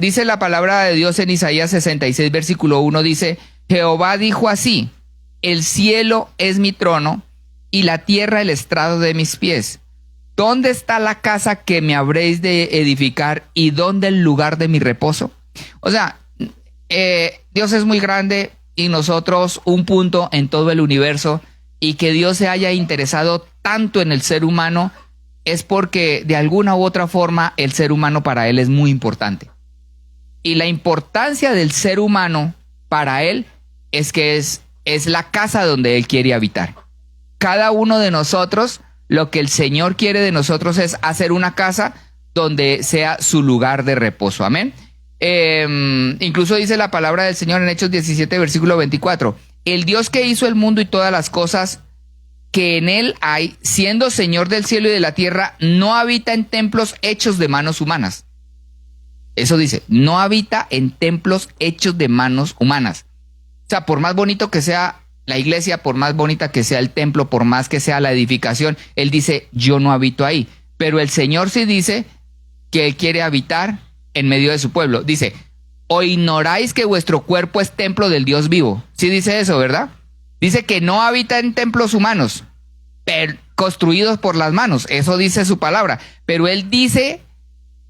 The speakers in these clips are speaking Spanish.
Dice la palabra de Dios en Isaías 66, versículo 1, dice, Jehová dijo así, el cielo es mi trono y la tierra el estrado de mis pies. ¿Dónde está la casa que me habréis de edificar y dónde el lugar de mi reposo? O sea, Dios es muy grande y nosotros un punto en todo el universo, y que Dios se haya interesado tanto en el ser humano es porque de alguna u otra forma el ser humano para Él es muy importante. Y la importancia del ser humano para Él es que es la casa donde Él quiere habitar. Cada uno de nosotros, lo que el Señor quiere de nosotros es hacer una casa donde sea su lugar de reposo. Amén. Incluso dice la palabra del Señor en Hechos 17, versículo 24. El Dios que hizo el mundo y todas las cosas que en él hay, siendo Señor del cielo y de la tierra, no habita en templos hechos de manos humanas. Eso dice, no habita en templos hechos de manos humanas. O sea, por más bonito que sea la iglesia, por más bonita que sea el templo, por más que sea la edificación, Él dice, yo no habito ahí. Pero el Señor sí dice que Él quiere habitar en medio de su pueblo. Dice, ¿o ignoráis que vuestro cuerpo es templo del Dios vivo? Sí dice eso, ¿verdad? Dice que no habita en templos humanos, construidos por las manos. Eso dice su palabra. Pero Él dice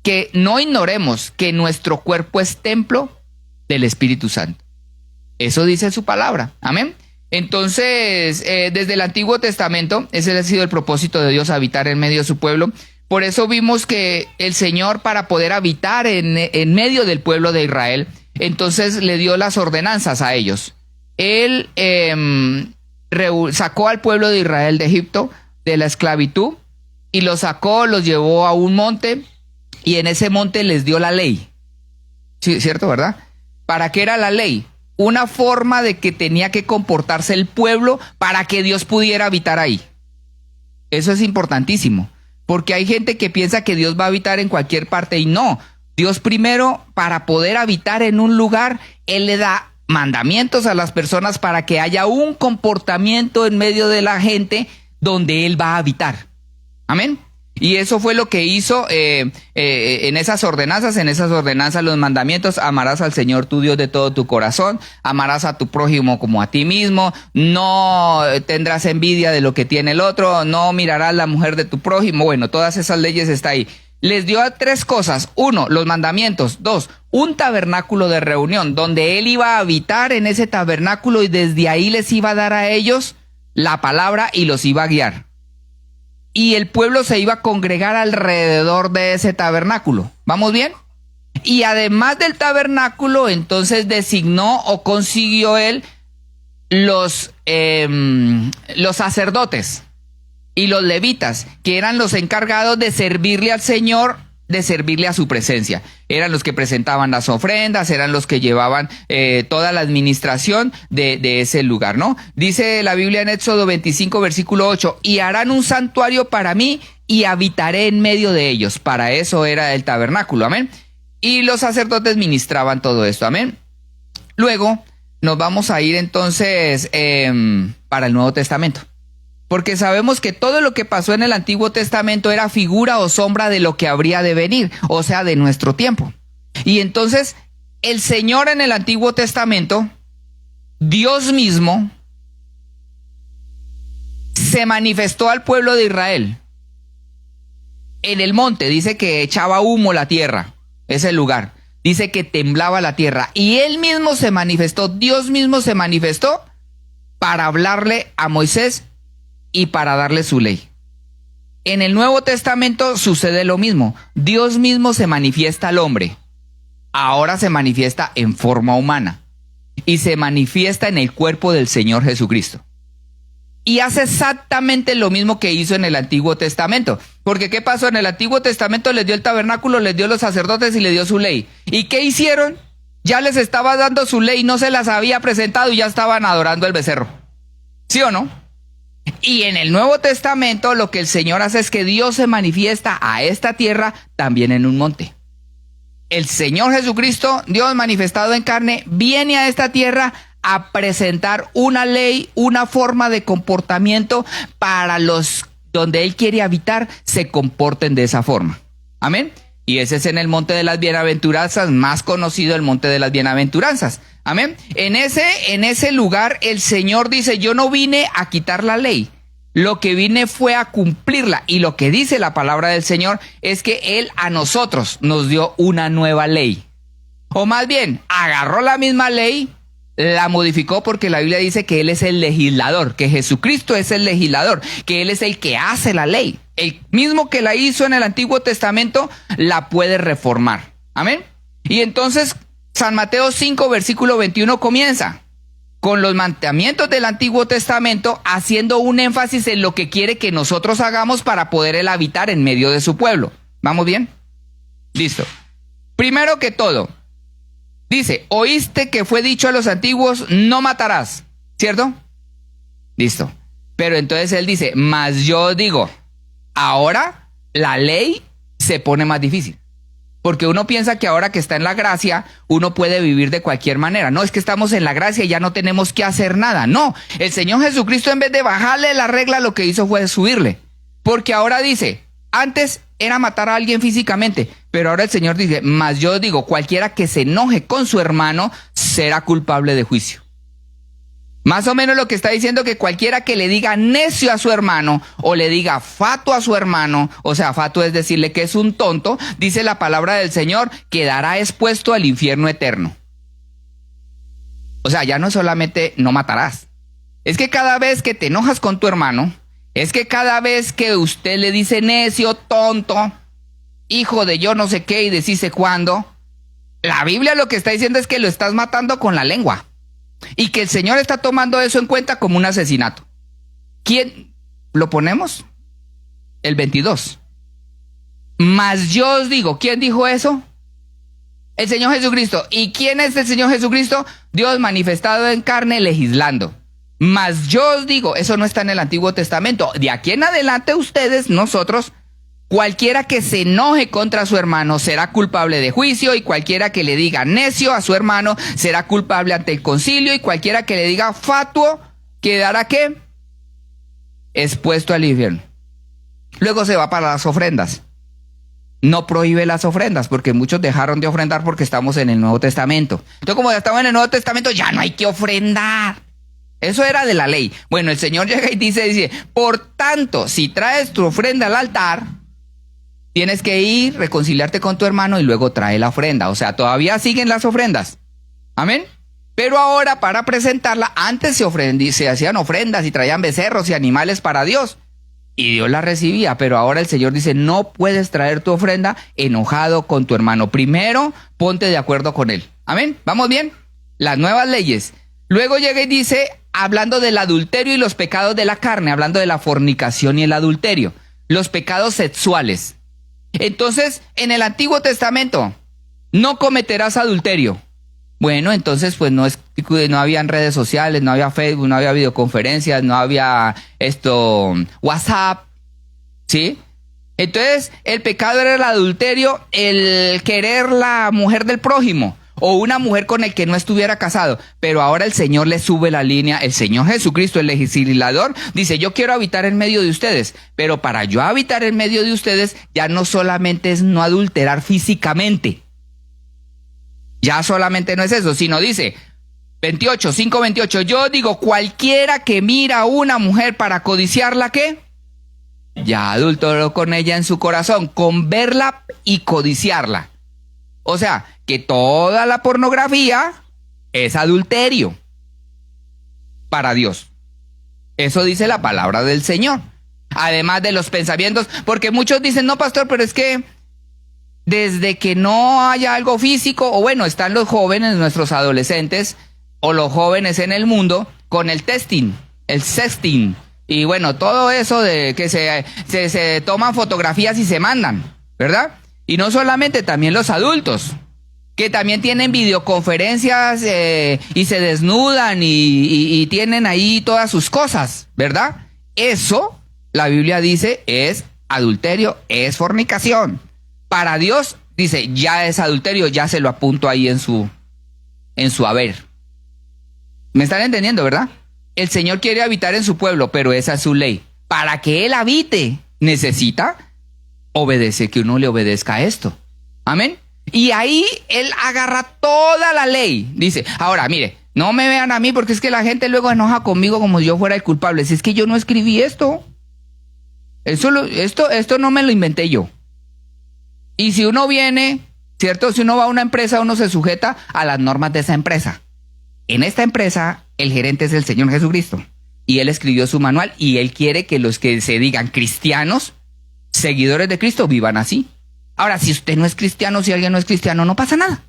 que no ignoremos que nuestro cuerpo es templo del Espíritu Santo. Eso dice su palabra. Amén. Entonces, desde el Antiguo Testamento, ese ha sido el propósito de Dios, habitar en medio de su pueblo. Por eso vimos que el Señor, para poder habitar en medio del pueblo de Israel, entonces le dio las ordenanzas a ellos. Él sacó al pueblo de Israel de Egipto, de la esclavitud, y los sacó, los llevó a un monte, y en ese monte les dio la ley. Sí, ¿cierto, verdad? ¿Para qué era la ley? Una forma de que tenía que comportarse el pueblo para que Dios pudiera habitar ahí. Eso es importantísimo, porque hay gente que piensa que Dios va a habitar en cualquier parte, y no. Dios primero, para poder habitar en un lugar, Él le da mandamientos a las personas para que haya un comportamiento en medio de la gente donde Él va a habitar. Amén. Y eso fue lo que hizo en esas ordenanzas, los mandamientos: amarás al Señor tu Dios de todo tu corazón, amarás a tu prójimo como a ti mismo, no tendrás envidia de lo que tiene el otro, no mirarás la mujer de tu prójimo. Bueno, todas esas leyes están ahí. Les dio tres cosas: uno, los mandamientos; dos, un tabernáculo de reunión, donde Él iba a habitar en ese tabernáculo y desde ahí les iba a dar a ellos la palabra y los iba a guiar. Y el pueblo se iba a congregar alrededor de ese tabernáculo. ¿Vamos bien? Y además del tabernáculo, entonces designó o consiguió Él los sacerdotes y los levitas, que eran los encargados de servirle al Señor, de servirle a su presencia. Eran los que presentaban las ofrendas, eran los que llevaban toda la administración de ese lugar, ¿no? Dice la Biblia en Éxodo 25, versículo 8, y harán un santuario para mí y habitaré en medio de ellos. Para eso era el tabernáculo, amén. Y los sacerdotes ministraban todo esto, amén. Luego nos vamos a ir entonces para el Nuevo Testamento. Porque sabemos que todo lo que pasó en el Antiguo Testamento era figura o sombra de lo que habría de venir, o sea, de nuestro tiempo. Y entonces, el Señor en el Antiguo Testamento, Dios mismo, se manifestó al pueblo de Israel. En el monte dice que echaba humo la tierra, ese lugar. Dice que temblaba la tierra. Y Él mismo se manifestó, Dios mismo se manifestó para hablarle a Moisés y para darle su ley. En el Nuevo Testamento sucede lo mismo. Dios mismo se manifiesta al hombre. Ahora se manifiesta en forma humana. Y se manifiesta en el cuerpo del Señor Jesucristo. Y hace exactamente lo mismo que hizo en el Antiguo Testamento. Porque ¿qué pasó? En el Antiguo Testamento les dio el tabernáculo, les dio los sacerdotes y les dio su ley. ¿Y qué hicieron? Ya les estaba dando su ley, no se las había presentado y ya estaban adorando el becerro. ¿Sí o no? Y en el Nuevo Testamento lo que el Señor hace es que Dios se manifiesta a esta tierra también en un monte. El Señor Jesucristo, Dios manifestado en carne, viene a esta tierra a presentar una ley, una forma de comportamiento para los donde Él quiere habitar, se comporten de esa forma. Amén. Y ese es en el Monte de las Bienaventuranzas, más conocido el Monte de las Bienaventuranzas. Amén. En ese lugar el Señor dice, yo no vine a quitar la ley. Lo que vine fue a cumplirla. Y lo que dice la palabra del Señor es que Él a nosotros nos dio una nueva ley. O más bien, agarró la misma ley, la modificó, porque la Biblia dice que Él es el legislador, que Jesucristo es el legislador, que Él es el que hace la ley. El mismo que la hizo en el Antiguo Testamento, la puede reformar. Amén. Y entonces, San Mateo 5, versículo 21 comienza con los mandamientos del Antiguo Testamento, haciendo un énfasis en lo que quiere que nosotros hagamos para poder Él habitar en medio de su pueblo. ¿Vamos bien? Listo. Primero que todo, dice, oíste que fue dicho a los antiguos, no matarás, ¿cierto? Listo. Pero entonces Él dice, mas yo digo, ahora la ley se pone más difícil. Porque uno piensa que ahora que está en la gracia, uno puede vivir de cualquier manera. No, es que estamos en la gracia y ya no tenemos que hacer nada. No, el Señor Jesucristo, en vez de bajarle la regla, lo que hizo fue subirle. Porque ahora dice, antes era matar a alguien físicamente, pero ahora el Señor dice, mas yo digo, cualquiera que se enoje con su hermano será culpable de juicio. Más o menos lo que está diciendo, que cualquiera que le diga necio a su hermano o le diga fatuo a su hermano, o sea, fatuo es decirle que es un tonto, dice la palabra del Señor, quedará expuesto al infierno eterno. O sea, ya no solamente no matarás, es que cada vez que te enojas con tu hermano, es que cada vez que usted le dice necio, tonto, hijo de yo no sé qué y decise cuándo, la Biblia lo que está diciendo es que lo estás matando con la lengua. Y que el Señor está tomando eso en cuenta como un asesinato. ¿Quién lo ponemos? El 22. Mas yo os digo, ¿quién dijo eso? El Señor Jesucristo. ¿Y quién es el Señor Jesucristo? Dios manifestado en carne, legislando. Mas yo os digo, eso no está en el Antiguo Testamento. De aquí en adelante ustedes, nosotros, cualquiera que se enoje contra su hermano será culpable de juicio, y cualquiera que le diga necio a su hermano será culpable ante el concilio, y cualquiera que le diga fatuo quedará ¿qué? Expuesto al infierno. Luego se va para las ofrendas. No prohíbe las ofrendas, porque muchos dejaron de ofrendar porque estamos en el Nuevo Testamento. Entonces, como ya estamos en el Nuevo Testamento, ya no hay que ofrendar. Eso era de la ley. Bueno, el Señor llega y dice, por tanto, si traes tu ofrenda al altar, tienes que ir, reconciliarte con tu hermano y luego trae la ofrenda. O sea, todavía siguen las ofrendas. Amén. Pero ahora, para presentarla, antes se hacían ofrendas y traían becerros y animales para Dios. Y Dios la recibía. Pero ahora el Señor dice, no puedes traer tu ofrenda enojado con tu hermano. Primero, ponte de acuerdo con él. Amén. ¿Vamos bien? Las nuevas leyes. Luego llega y dice, hablando del adulterio y los pecados de la carne, hablando de la fornicación y el adulterio, los pecados sexuales. Entonces, en el Antiguo Testamento, no cometerás adulterio. Bueno, entonces pues no habían redes sociales, no había Facebook, no había videoconferencias, no había WhatsApp, ¿sí? Entonces, el pecado era el adulterio, el querer la mujer del prójimo, o una mujer con el que no estuviera casado. Pero ahora el Señor le sube la línea. El Señor Jesucristo, el legislador, dice, yo quiero habitar en medio de ustedes, pero para yo habitar en medio de ustedes, ya no solamente es no adulterar físicamente. Ya solamente no es eso, sino dice, 5:28, yo digo, cualquiera que mira a una mujer para codiciarla, ¿qué? Ya adulteró con ella en su corazón, con verla y codiciarla. O sea, que toda la pornografía es adulterio para Dios. Eso dice la palabra del Señor. Además de los pensamientos, porque muchos dicen, no, pastor, pero es que desde que no haya algo físico, o bueno, están los jóvenes, nuestros adolescentes, o los jóvenes en el mundo, con el texting, el sexting, y bueno, todo eso de que se toman fotografías y se mandan, ¿verdad? Y no solamente, también los adultos, que también tienen videoconferencias y se desnudan y tienen ahí todas sus cosas, ¿verdad? Eso, la Biblia dice, es adulterio, es fornicación. Para Dios, dice, ya es adulterio, ya se lo apunto ahí en su haber. ¿Me están entendiendo, verdad? El Señor quiere habitar en su pueblo, pero esa es su ley. Para que Él habite, necesita obedecer, que uno le obedezca a esto. Amén. Y ahí él agarra toda la ley. Dice, ahora, mire, no me vean a mí porque es que la gente luego enoja conmigo como si yo fuera el culpable. Si es que yo no escribí esto. Esto no me lo inventé yo. Y si uno viene, ¿cierto? Si uno va a una empresa, uno se sujeta a las normas de esa empresa. En esta empresa, el gerente es el Señor Jesucristo. Y él escribió su manual y él quiere que los que se digan cristianos, seguidores de Cristo, vivan así. Ahora, si usted no es cristiano, si alguien no es cristiano, no pasa nada,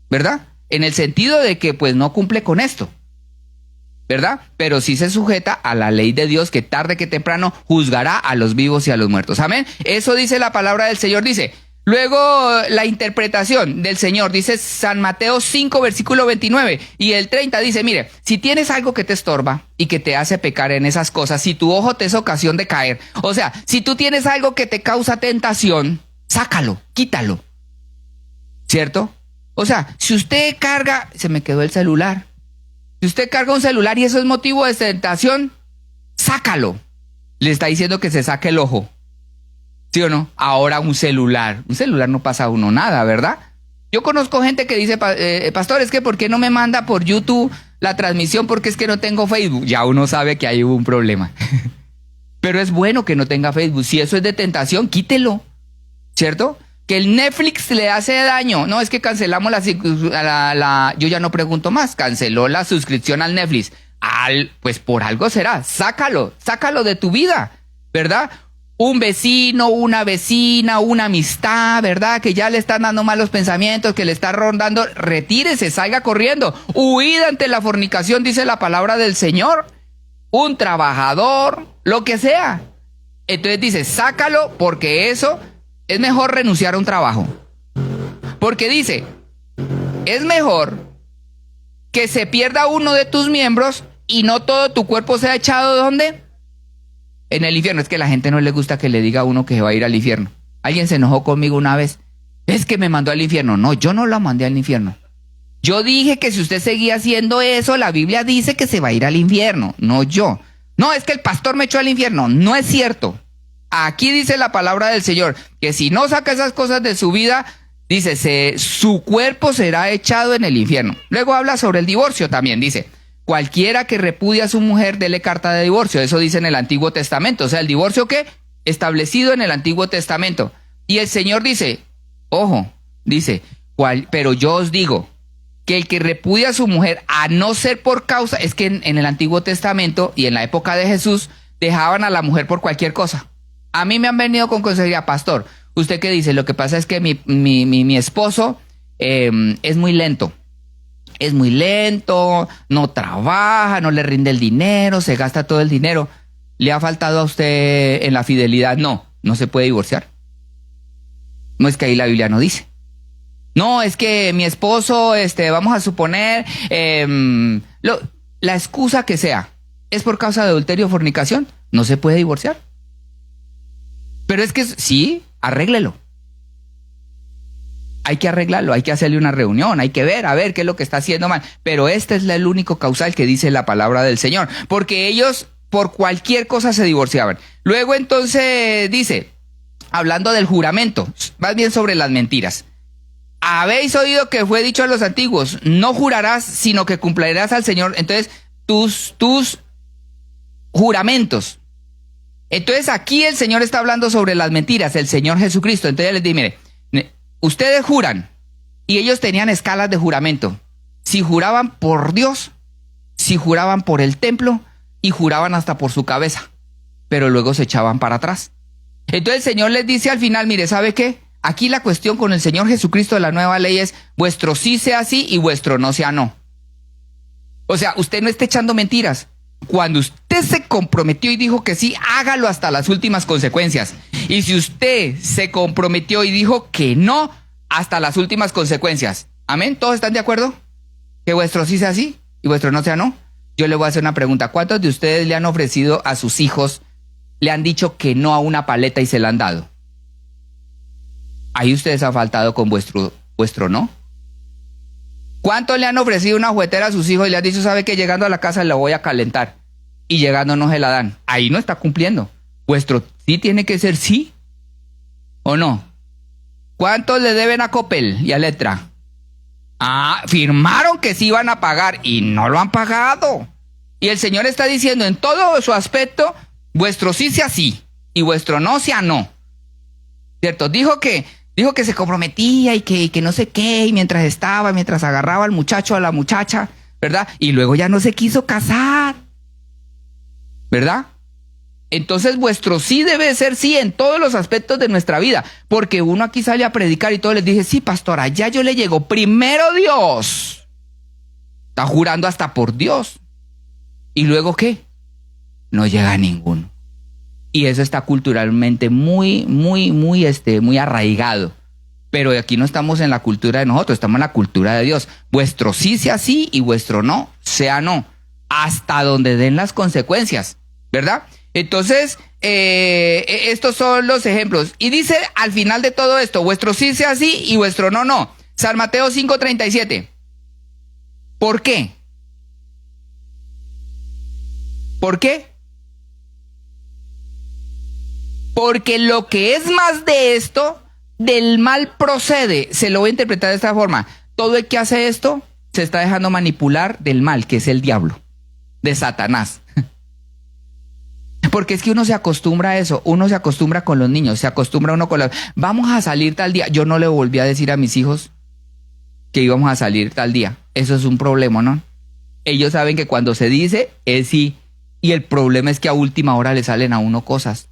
¿verdad? En el sentido de que pues no cumple con esto, ¿verdad? Pero sí se sujeta a la ley de Dios que tarde que temprano juzgará a los vivos y a los muertos. Amén. Eso dice la palabra del Señor, dice. Luego la interpretación del Señor, dice San Mateo 5, versículo 29 y el 30, dice, mire, si tienes algo que te estorba y que te hace pecar en esas cosas, si tu ojo te es ocasión de caer, o sea, si tú tienes algo que te causa tentación, sácalo, quítalo, ¿cierto? O sea, si usted carga, se me quedó el celular, si usted carga un celular y eso es motivo de tentación, sácalo. Le está diciendo que se saque el ojo. ¿Sí o no? Ahora un celular no pasa a uno nada, ¿verdad? Yo conozco gente que dice, pastor, es que ¿por qué no me manda por YouTube la transmisión? Porque es que no tengo Facebook. Ya uno sabe que ahí hubo un problema. Pero es bueno que no tenga Facebook. Si eso es de tentación, quítelo, ¿cierto? Que el Netflix le hace daño. No, es que cancelamos yo ya no pregunto más. Canceló la suscripción al Netflix. Pues por algo será. Sácalo de tu vida, ¿verdad? Un vecino, una vecina, una amistad, ¿verdad? Que ya le están dando malos pensamientos, que le está rondando, retírese, salga corriendo. Huid ante la fornicación, dice la palabra del Señor. Un trabajador, lo que sea. Entonces dice, sácalo porque eso es mejor renunciar a un trabajo. Porque dice, es mejor que se pierda uno de tus miembros y no todo tu cuerpo sea echado ¿dónde? En el infierno. Es que a la gente no le gusta que le diga a uno que se va a ir al infierno. Alguien se enojó conmigo una vez. Es que me mandó al infierno. No, yo no lo mandé al infierno. Yo dije que si usted seguía haciendo eso, la Biblia dice que se va a ir al infierno. No yo. No, es que el pastor me echó al infierno. No es cierto. Aquí dice la palabra del Señor, que si no saca esas cosas de su vida, dice, su cuerpo será echado en el infierno. Luego habla sobre el divorcio también, dice. Cualquiera que repudia a su mujer, dele carta de divorcio. Eso dice en el Antiguo Testamento. O sea, el divorcio ¿qué? Establecido en el Antiguo Testamento. Y el Señor dice, ojo, dice, pero yo os digo que el que repudia a su mujer, a no ser por causa, es que en el Antiguo Testamento y en la época de Jesús, dejaban a la mujer por cualquier cosa. A mí me han venido con consejería, pastor, ¿usted qué dice? Lo que pasa es que mi esposo es muy lento. Es muy lento, no trabaja, no le rinde el dinero, se gasta todo el dinero. ¿Le ha faltado a usted en la fidelidad? No se puede divorciar. No, es que ahí la Biblia no dice. No, es que mi esposo, vamos a suponer, la excusa que sea, es por causa de adulterio o fornicación, no se puede divorciar. Pero es que sí, arréglelo. Hay que arreglarlo, hay que hacerle una reunión, hay que ver, a ver qué es lo que está haciendo mal. Pero este es el único causal que dice la palabra del Señor. Porque ellos por cualquier cosa se divorciaban. Luego entonces dice, hablando del juramento, más bien sobre las mentiras. Habéis oído que fue dicho a los antiguos, no jurarás, sino que cumplirás al Señor. Entonces, tus juramentos. Entonces aquí el Señor está hablando sobre las mentiras, el Señor Jesucristo. Entonces les dice, mire, ustedes juran, y ellos tenían escalas de juramento. Si juraban por Dios, si juraban por el templo, y juraban hasta por su cabeza, pero luego se echaban para atrás. Entonces el Señor les dice al final, mire, ¿sabe qué? Aquí la cuestión con el Señor Jesucristo de la nueva ley es, vuestro sí sea sí y vuestro no sea no. O sea, usted no está echando mentiras. Cuando usted se comprometió y dijo que sí, hágalo hasta las últimas consecuencias. Y si usted se comprometió y dijo que no, hasta las últimas consecuencias. ¿Amén? ¿Todos están de acuerdo? Que vuestro sí sea sí y vuestro no sea no. Yo le voy a hacer una pregunta. ¿Cuántos de ustedes le han ofrecido a sus hijos, le han dicho que no a una paleta y se la han dado? Ahí ustedes han faltado con vuestro no. ¿Cuántos le han ofrecido una juguetera a sus hijos y le han dicho, sabe que llegando a la casa la voy a calentar? Y llegando no se la dan. Ahí no está cumpliendo. Vuestro sí tiene que ser sí o no. ¿Cuántos le deben a Coppel y a Letra? Firmaron que sí iban a pagar y no lo han pagado. Y el Señor está diciendo en todo su aspecto, vuestro sí sea sí y vuestro no sea no. ¿Cierto? Dijo que se comprometía y que no sé qué, y mientras agarraba al muchacho a la muchacha, ¿verdad? Y luego ya no se quiso casar, ¿verdad? Entonces vuestro sí debe ser sí en todos los aspectos de nuestra vida, porque uno aquí sale a predicar y todos les dije, sí, pastora, ya yo le llego, primero Dios. Está jurando hasta por Dios. ¿Y luego qué? No llega a ninguno. Y eso está culturalmente muy arraigado. Pero aquí no estamos en la cultura de nosotros, estamos en la cultura de Dios. Vuestro sí sea sí y vuestro no sea no. Hasta donde den las consecuencias, ¿verdad? Entonces, estos son los ejemplos. Y dice al final de todo esto, vuestro sí sea sí y vuestro no, no. San Mateo 5:37. ¿Por qué? ¿Por qué? Porque lo que es más de esto, del mal procede. Se lo voy a interpretar de esta forma. Todo el que hace esto se está dejando manipular del mal, que es el diablo, de Satanás. Porque es que uno se acostumbra a eso, uno se acostumbra con los niños, se acostumbra uno con los... Vamos a salir tal día. Yo no le volví a decir a mis hijos que íbamos a salir tal día. Eso es un problema, ¿no? Ellos saben que cuando se dice es sí. Y el problema es que a última hora le salen a uno cosas.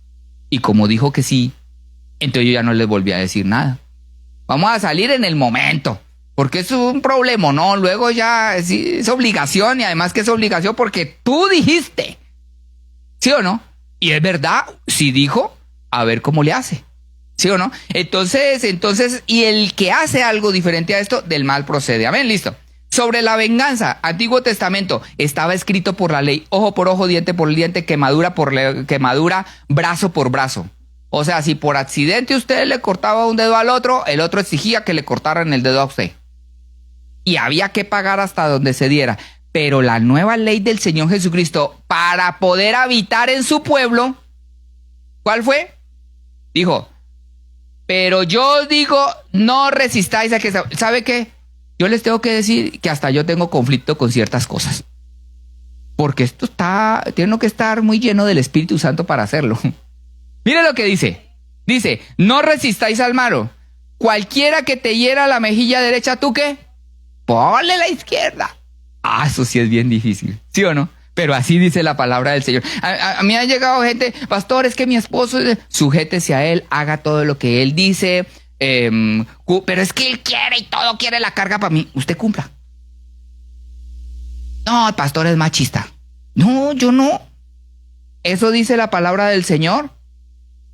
Y como dijo que sí, entonces yo ya no les volví a decir nada. Vamos a salir en el momento. Porque es un problema, ¿no? Luego ya es obligación, y además que es obligación porque tú dijiste. ¿Sí o no? Y es verdad, sí dijo, a ver cómo le hace. ¿Sí o no? Entonces, y el que hace algo diferente a esto, del mal procede. Amén, listo. Sobre la venganza, Antiguo Testamento, estaba escrito por la ley, ojo por ojo, diente por diente, quemadura por quemadura, brazo por brazo. O sea, si por accidente usted le cortaba un dedo al otro, el otro exigía que le cortaran el dedo a usted. Y había que pagar hasta donde se diera. Pero la nueva ley del Señor Jesucristo, para poder habitar en su pueblo, ¿cuál fue? Dijo, pero yo digo, no resistáis a que... ¿Sabe qué? Yo les tengo que decir que hasta yo tengo conflicto con ciertas cosas. Porque esto tiene que estar muy lleno del Espíritu Santo para hacerlo. Mire lo que dice. Dice, no resistáis al malo. Cualquiera que te hiera la mejilla derecha, ¿tú qué? Ponle la izquierda. Eso sí es bien difícil, ¿sí o no? Pero así dice la palabra del Señor. A mí ha llegado gente, pastor, es que mi esposo, sujétese a él, haga todo lo que él dice, pero es que él quiere y todo quiere la carga para mí. Usted cumpla. No, el pastor es machista. No, yo no. Eso dice la palabra del Señor.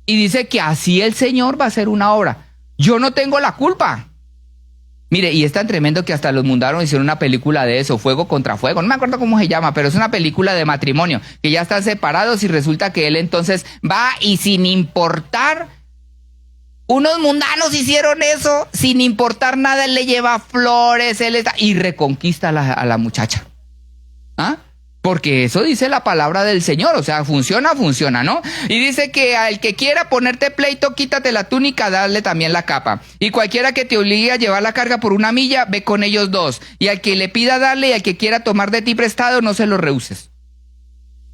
Y dice que así el Señor va a hacer una obra. Yo no tengo la culpa. Mire, y es tan tremendo que hasta los mundanos hicieron una película de eso, Fuego contra Fuego. No me acuerdo cómo se llama, pero es una película de matrimonio, que ya están separados y resulta que él entonces va y sin importar, unos mundanos hicieron eso, sin importar nada, él le lleva flores, y reconquista a la muchacha. ¿Ah? Porque eso dice la palabra del Señor, o sea, funciona, ¿no? Y dice que al que quiera ponerte pleito, quítate la túnica, dale también la capa. Y cualquiera que te obligue a llevar la carga por 1 milla, ve con ellos 2. Y al que le pida darle y al que quiera tomar de ti prestado, no se lo rehuses.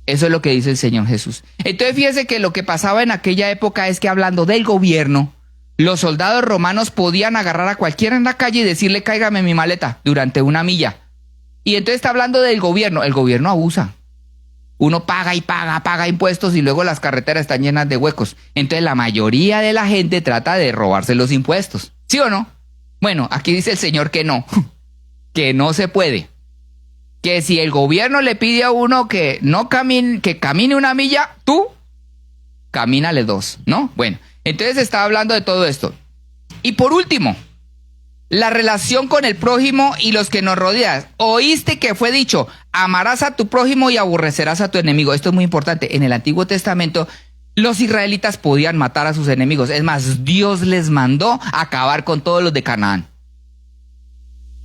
Eso es lo que dice el Señor Jesús. Entonces fíjese que lo que pasaba en aquella época es que hablando del gobierno, los soldados romanos podían agarrar a cualquiera en la calle y decirle, cáigame mi maleta durante 1 milla. Y entonces está hablando del gobierno. El gobierno abusa. Uno paga y paga impuestos y luego las carreteras están llenas de huecos. Entonces la mayoría de la gente trata de robarse los impuestos. ¿Sí o no? Bueno, aquí dice el Señor que no. Que no se puede. Que si el gobierno le pide a uno que no camine, que camine 1 milla, tú camínale 2, ¿no? Bueno, entonces está hablando de todo esto. Y por último, la relación con el prójimo y los que nos rodean. Oíste que fue dicho, amarás a tu prójimo y aborrecerás a tu enemigo. Esto es muy importante. En el Antiguo Testamento, los israelitas podían matar a sus enemigos. Es más, Dios les mandó acabar con todos los de Canaán.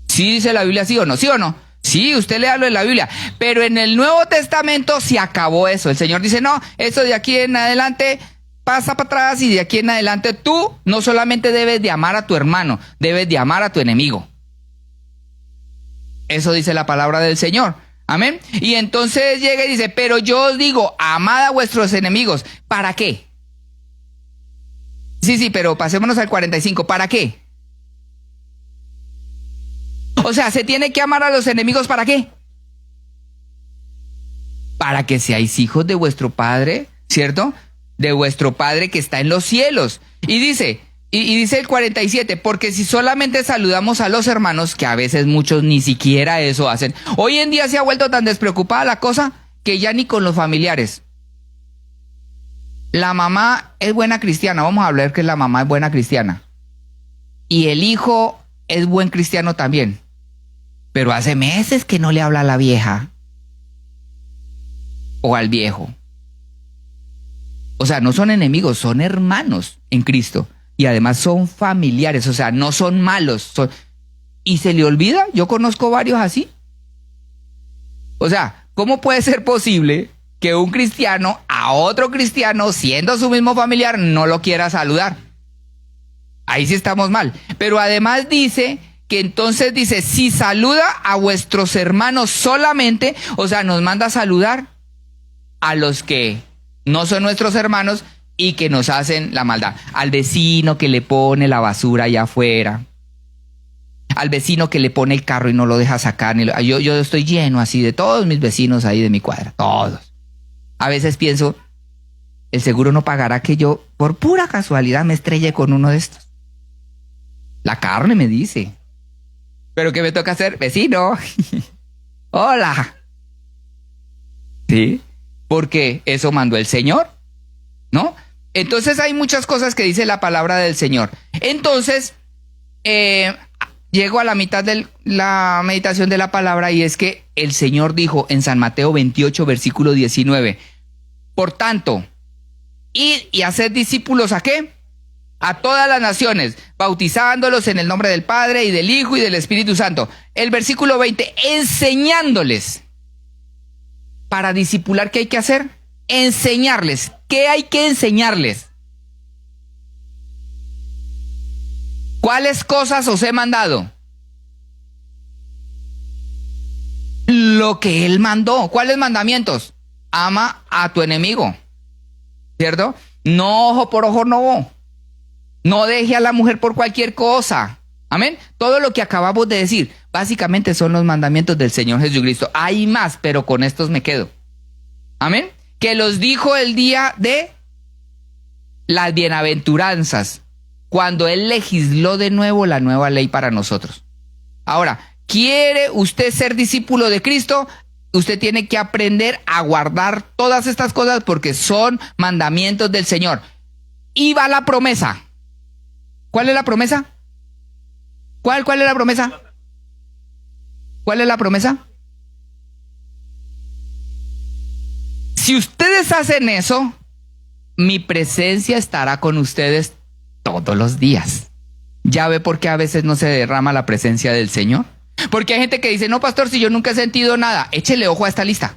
¿Sí dice la Biblia sí o no? ¿Sí o no? Sí, usted léalo en la Biblia. Pero en el Nuevo Testamento se acabó eso. El Señor dice, no, eso de aquí en adelante pasa para atrás y de aquí en adelante tú no solamente debes de amar a tu hermano, debes de amar a tu enemigo. Eso dice la palabra del Señor. Amén. Y entonces llega y dice, pero yo os digo, amad a vuestros enemigos. ¿Para qué? Sí, pero pasémonos al 45. ¿Para qué? O sea, ¿se tiene que amar a los enemigos para qué? Para que seáis hijos de vuestro Padre, ¿cierto? De vuestro Padre que está en los cielos. Y dice el 47, porque si solamente saludamos a los hermanos, que a veces muchos ni siquiera eso hacen. Hoy en día se ha vuelto tan despreocupada la cosa que ya ni con los familiares. La mamá es buena cristiana, vamos a hablar que la mamá es buena cristiana. Y el hijo es buen cristiano también. Pero hace meses que no le habla a la vieja. O al viejo. O sea, no son enemigos, son hermanos en Cristo. Y además son familiares, o sea, no son malos. ¿Y se le olvida? Yo conozco varios así. O sea, ¿cómo puede ser posible que un cristiano a otro cristiano, siendo su mismo familiar, no lo quiera saludar? Ahí sí estamos mal. Pero además dice que entonces dice, si saluda a vuestros hermanos solamente, o sea, nos manda a saludar a los que no son nuestros hermanos y que nos hacen la maldad. Al vecino que le pone la basura allá afuera. Al vecino que le pone el carro y no lo deja sacar. Yo estoy lleno así de todos mis vecinos ahí de mi cuadra. Todos. A veces pienso, el seguro no pagará que yo, por pura casualidad, me estrelle con uno de estos. La carne me dice. ¿Pero qué me toca hacer? Vecino. Hola. ¿Sí? Porque eso mandó el Señor, ¿no? Entonces hay muchas cosas que dice la palabra del Señor. Entonces, llego a la mitad de la meditación de la palabra y es que el Señor dijo en San Mateo 28, versículo 19, por tanto, id y haced discípulos ¿a qué? A todas las naciones, bautizándolos en el nombre del Padre y del Hijo y del Espíritu Santo. El versículo 20, enseñándoles. Para discipular, ¿qué hay que hacer? Enseñarles. ¿Qué hay que enseñarles? ¿Cuáles cosas os he mandado? Lo que Él mandó. ¿Cuáles mandamientos? Ama a tu enemigo. ¿Cierto? No ojo por ojo, no. No deje a la mujer por cualquier cosa. Amén. Todo lo que acabamos de decir, básicamente son los mandamientos del Señor Jesucristo. Hay más, pero con estos me quedo. Amén. Que los dijo el día de las bienaventuranzas, cuando Él legisló de nuevo la nueva ley para nosotros. Ahora, ¿quiere usted ser discípulo de Cristo? Usted tiene que aprender a guardar todas estas cosas porque son mandamientos del Señor. Y va la promesa. ¿Cuál es la promesa? ¿Cuál es la promesa? ¿Cuál es la promesa? Si ustedes hacen eso, mi presencia estará con ustedes todos los días. ¿Ya ve por qué a veces no se derrama la presencia del Señor? Porque hay gente que dice, no, pastor, si yo nunca he sentido nada, échele ojo a esta lista.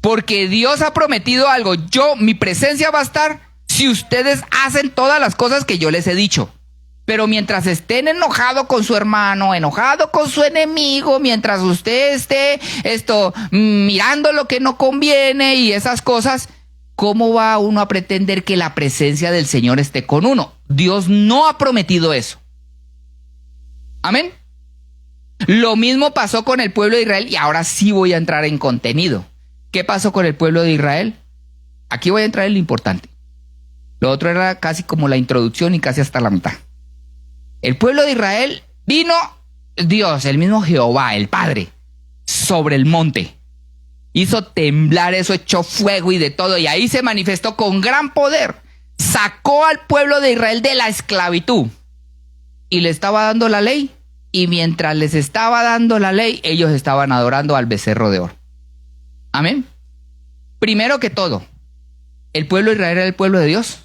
Porque Dios ha prometido algo. Mi presencia va a estar si ustedes hacen todas las cosas que yo les he dicho. Pero mientras estén enojados con su hermano, enojado con su enemigo, mientras usted esté mirando lo que no conviene y esas cosas, ¿cómo va uno a pretender que la presencia del Señor esté con uno? Dios no ha prometido eso. Amén. Lo mismo pasó con el pueblo de Israel y ahora sí voy a entrar en contenido. ¿Qué pasó con el pueblo de Israel? Aquí voy a entrar en lo importante. Lo otro era casi como la introducción y casi hasta la mitad. El pueblo de Israel vino Dios, el mismo Jehová, el Padre, sobre el monte. Hizo temblar eso, echó fuego y de todo. Y ahí se manifestó con gran poder. Sacó al pueblo de Israel de la esclavitud. Y le estaba dando la ley. Y mientras les estaba dando la ley, ellos estaban adorando al becerro de oro. Amén. Primero que todo, ¿el pueblo de Israel era el pueblo de Dios?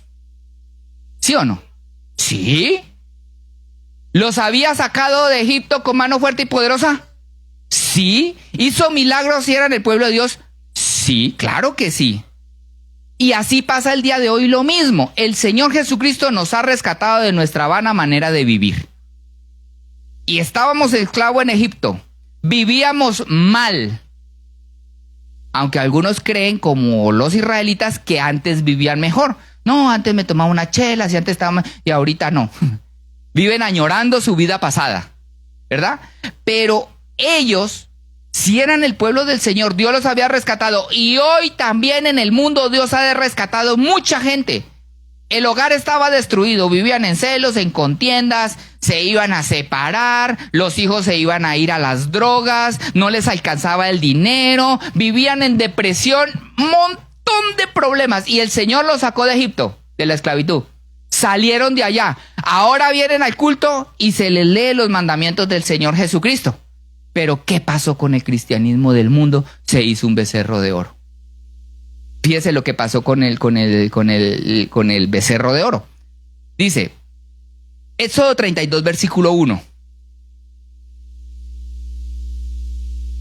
¿Sí o no? Sí. ¿Los había sacado de Egipto con mano fuerte y poderosa? Sí. ¿Hizo milagros y eran el pueblo de Dios? Sí, claro que sí. Y así pasa el día de hoy lo mismo. El Señor Jesucristo nos ha rescatado de nuestra vana manera de vivir. Y estábamos esclavos en Egipto. Vivíamos mal. Aunque algunos creen, como los israelitas, que antes vivían mejor. No, antes me tomaba una chela, y antes estaba... y ahorita no. Viven añorando su vida pasada, ¿verdad? Pero ellos, si eran el pueblo del Señor, Dios los había rescatado. Y hoy también en el mundo Dios ha rescatado mucha gente. El hogar estaba destruido, vivían en celos, en contiendas, se iban a separar, los hijos se iban a ir a las drogas, no les alcanzaba el dinero, vivían en depresión, montón de problemas. Y el Señor los sacó de Egipto, de la esclavitud. Salieron de allá. Ahora vienen al culto y se les lee los mandamientos del Señor Jesucristo. Pero ¿qué pasó con el cristianismo del mundo? Se hizo un becerro de oro. Fíjese lo que pasó con el becerro de oro. Dice, Éxodo 32, versículo 1.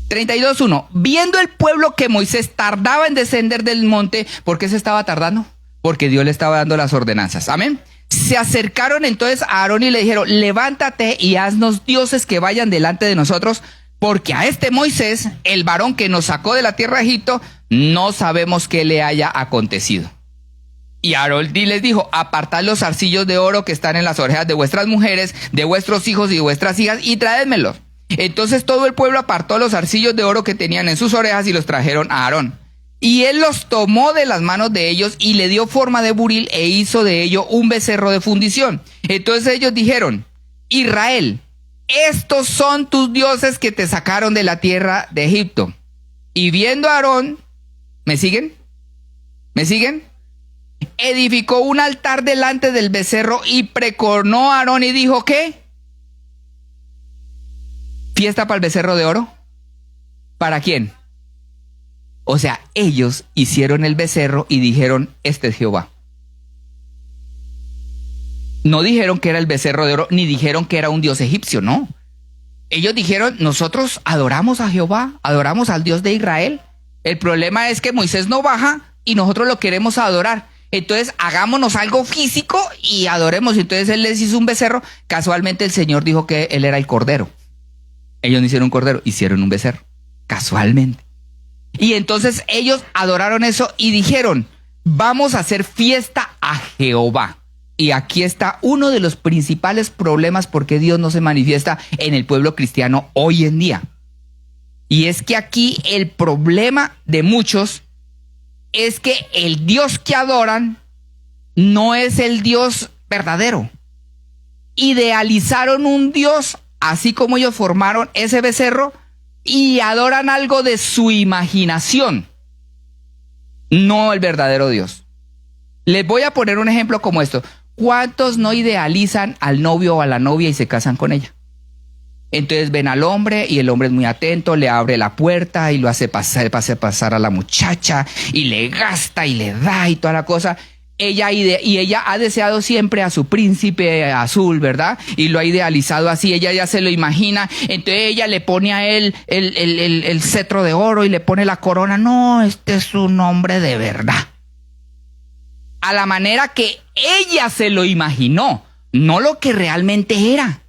32:1. Viendo el pueblo que Moisés tardaba en descender del monte, ¿por qué se estaba tardando? Porque Dios le estaba dando las ordenanzas. Amén. Se acercaron entonces a Aarón y le dijeron, levántate y haznos dioses que vayan delante de nosotros, porque a este Moisés, el varón que nos sacó de la tierra de Egipto, no sabemos qué le haya acontecido. Y Aarón les dijo, apartad los zarcillos de oro que están en las orejas de vuestras mujeres, de vuestros hijos y de vuestras hijas, y traédmelos. Entonces todo el pueblo apartó los zarcillos de oro que tenían en sus orejas y los trajeron a Aarón. Y él los tomó de las manos de ellos y le dio forma de buril e hizo de ello un becerro de fundición. Entonces ellos dijeron, Israel, estos son tus dioses que te sacaron de la tierra de Egipto. Y viendo a Aarón, ¿me siguen? ¿Me siguen? Edificó un altar delante del becerro y pregonó a Aarón y dijo, ¿qué? ¿Fiesta para el becerro de oro? ¿Para quién? O sea, ellos hicieron el becerro y dijeron, este es Jehová. No dijeron que era el becerro de oro, ni dijeron que era un dios egipcio, no. Ellos dijeron, nosotros adoramos a Jehová, adoramos al Dios de Israel. El problema es que Moisés no baja y nosotros lo queremos adorar. Entonces hagámonos algo físico y adoremos. Entonces él les hizo un becerro. Casualmente el Señor dijo que él era el cordero. Ellos no hicieron un cordero, hicieron un becerro. Casualmente. Y entonces ellos adoraron eso y dijeron, vamos a hacer fiesta a Jehová. Y aquí está uno de los principales problemas por qué Dios no se manifiesta en el pueblo cristiano hoy en día. Y es que aquí el problema de muchos es que el Dios que adoran no es el Dios verdadero. Idealizaron un Dios, así como ellos formaron ese becerro, y adoran algo de su imaginación, no el verdadero Dios. Les voy a poner un ejemplo como esto. ¿Cuántos no idealizan al novio o a la novia y se casan con ella? Entonces ven al hombre y el hombre es muy atento, le abre la puerta y lo hace pasar a la muchacha y le gasta y le da y toda la cosa. Ella ha deseado siempre a su príncipe azul, ¿verdad? Y lo ha idealizado así, ella ya se lo imagina. Entonces ella le pone a él el cetro de oro y le pone la corona. No, este es un hombre de verdad. A la manera que ella se lo imaginó, no lo que realmente era.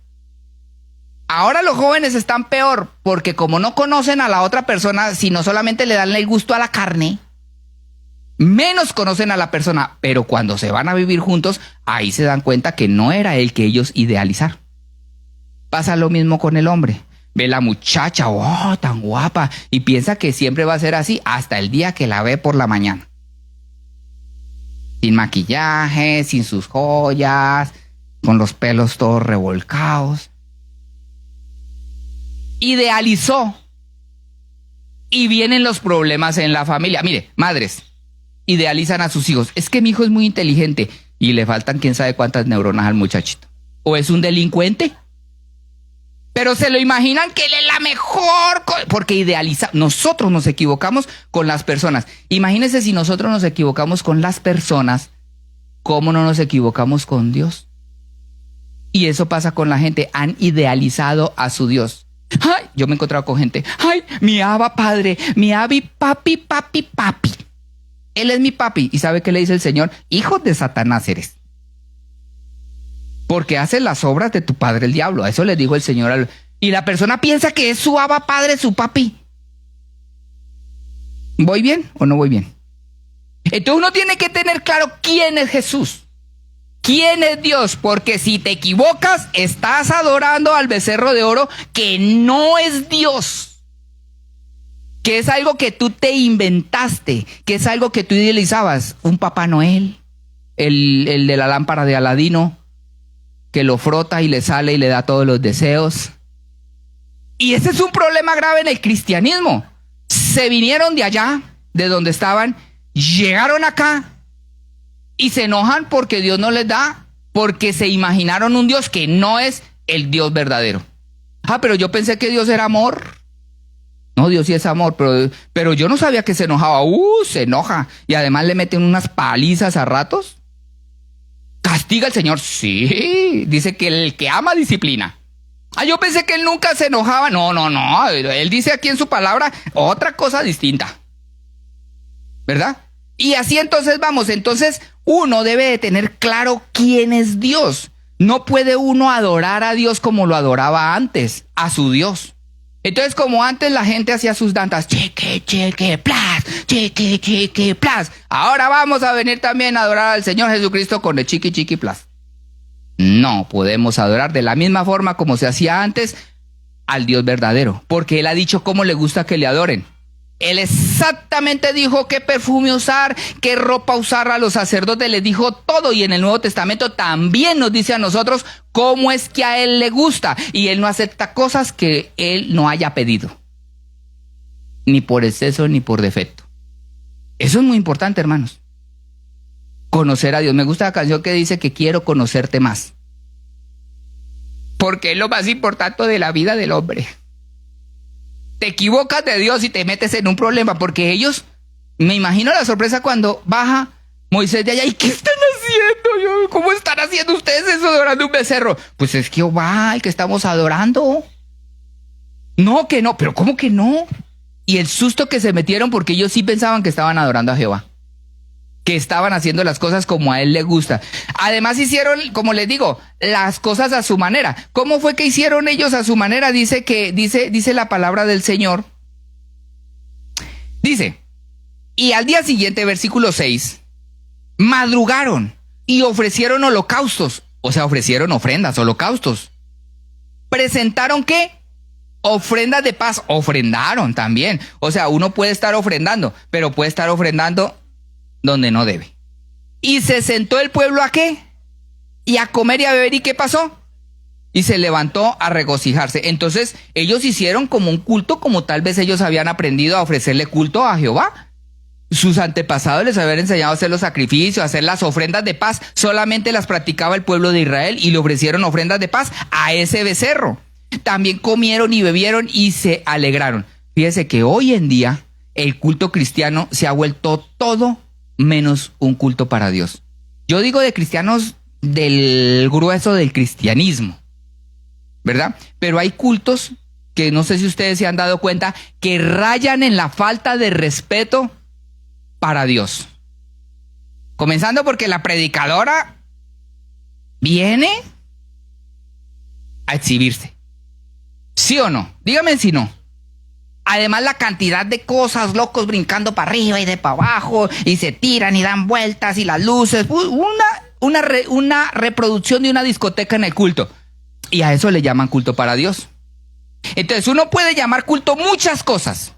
Ahora los jóvenes están peor, porque como no conocen a la otra persona, sino solamente le dan el gusto a la carne, menos conocen a la persona, pero cuando se van a vivir juntos, ahí se dan cuenta que no era el que ellos idealizaron. Pasa lo mismo con el hombre. Ve la muchacha, oh, tan guapa, y piensa que siempre va a ser así hasta el día que la ve por la mañana. Sin maquillaje, sin sus joyas, con los pelos todos revolcados. Idealizó. Y vienen los problemas en la familia. Mire, madres, idealizan a sus hijos. Es que mi hijo es muy inteligente y le faltan quién sabe cuántas neuronas al muchachito. ¿O es un delincuente? Pero se lo imaginan que él es la mejor, porque idealiza. Nosotros nos equivocamos con las personas. Imagínense si nosotros nos equivocamos con las personas, ¿cómo no nos equivocamos con Dios? Y eso pasa con la gente. Han idealizado a su Dios. Ay, yo me he encontrado con gente. Ay, mi Abba Padre, mi Abi Papi, Papi, Papi. Él es mi papi. ¿Y sabe qué le dice el Señor? Hijo de Satanás eres. Porque haces las obras de tu padre el diablo. A eso le dijo el Señor. Y la persona piensa que es su abba padre, su papi. ¿Voy bien o no voy bien? Entonces uno tiene que tener claro quién es Jesús. ¿Quién es Dios? Porque si te equivocas, estás adorando al becerro de oro que no es Dios. Que es algo que tú te inventaste, que es algo que tú idealizabas. Un Papá Noel, el de la lámpara de Aladino, que lo frota y le sale y le da todos los deseos. Y ese es un problema grave en el cristianismo. Se vinieron de allá, de donde estaban, llegaron acá y se enojan porque Dios no les da, porque se imaginaron un Dios que no es el Dios verdadero. Pero yo pensé que Dios era amor. No, Dios sí es amor, pero yo no sabía que se enojaba. Se enoja. Y además le meten unas palizas a ratos. ¿Castiga el Señor? Sí. Dice que el que ama disciplina. Yo pensé que él nunca se enojaba. No. Él dice aquí en su palabra otra cosa distinta. ¿Verdad? Y así entonces vamos. Entonces uno debe de tener claro quién es Dios. No puede uno adorar a Dios como lo adoraba antes, a su Dios. Entonces, como antes la gente hacía sus danzas, cheque, plas, cheque, plas. Ahora vamos a venir también a adorar al Señor Jesucristo con el chiqui, plas. No podemos adorar de la misma forma como se hacía antes al Dios verdadero, porque Él ha dicho cómo le gusta que le adoren. Él exactamente dijo qué perfume usar, qué ropa usar. A los sacerdotes les dijo todo, y en el Nuevo Testamento también nos dice a nosotros cómo es que a Él le gusta, y Él no acepta cosas que Él no haya pedido, ni por exceso ni por defecto. Eso es muy importante, hermanos. Conocer a Dios. Me gusta la canción que dice que quiero conocerte más, porque es lo más importante de la vida del hombre. Te equivocas de Dios y te metes en un problema, porque ellos, me imagino la sorpresa cuando baja Moisés de allá. ¿Y qué están haciendo? ¿Cómo están haciendo ustedes eso, adorando un becerro? Pues es Jehová el que estamos adorando. No, que no, pero ¿cómo que no? Y el susto que se metieron, porque ellos sí pensaban que estaban adorando a Jehová, que estaban haciendo las cosas como a Él le gusta. Además hicieron, como les digo, las cosas a su manera. ¿Cómo fue que hicieron ellos a su manera? Dice la palabra del Señor. Dice, y al día siguiente, versículo 6, madrugaron y ofrecieron holocaustos. O sea, ofrecieron ofrendas, holocaustos. ¿Presentaron qué? Ofrendas de paz. Ofrendaron también. O sea, uno puede estar ofrendando, pero puede estar ofrendando donde no debe. Y se sentó el pueblo ¿a qué? Y a comer y a beber. ¿Y qué pasó? Y se levantó a regocijarse. Entonces ellos hicieron como un culto, como tal vez ellos habían aprendido a ofrecerle culto a Jehová. Sus antepasados les habían enseñado a hacer los sacrificios, a hacer las ofrendas de paz. Solamente las practicaba el pueblo de Israel, y le ofrecieron ofrendas de paz a ese becerro. También comieron y bebieron y se alegraron. Fíjese que hoy en día el culto cristiano se ha vuelto todo menos un culto para Dios. Yo digo de cristianos del grueso del cristianismo, ¿verdad? Pero hay cultos que no sé si ustedes se han dado cuenta que rayan en la falta de respeto para Dios. Comenzando porque la predicadora viene a exhibirse. ¿Sí o no? Dígame si no. Además, la cantidad de cosas, locos brincando para arriba y de para abajo, y se tiran y dan vueltas, y las luces, una reproducción de una discoteca en el culto. Y a eso le llaman culto para Dios. Entonces, uno puede llamar culto muchas cosas,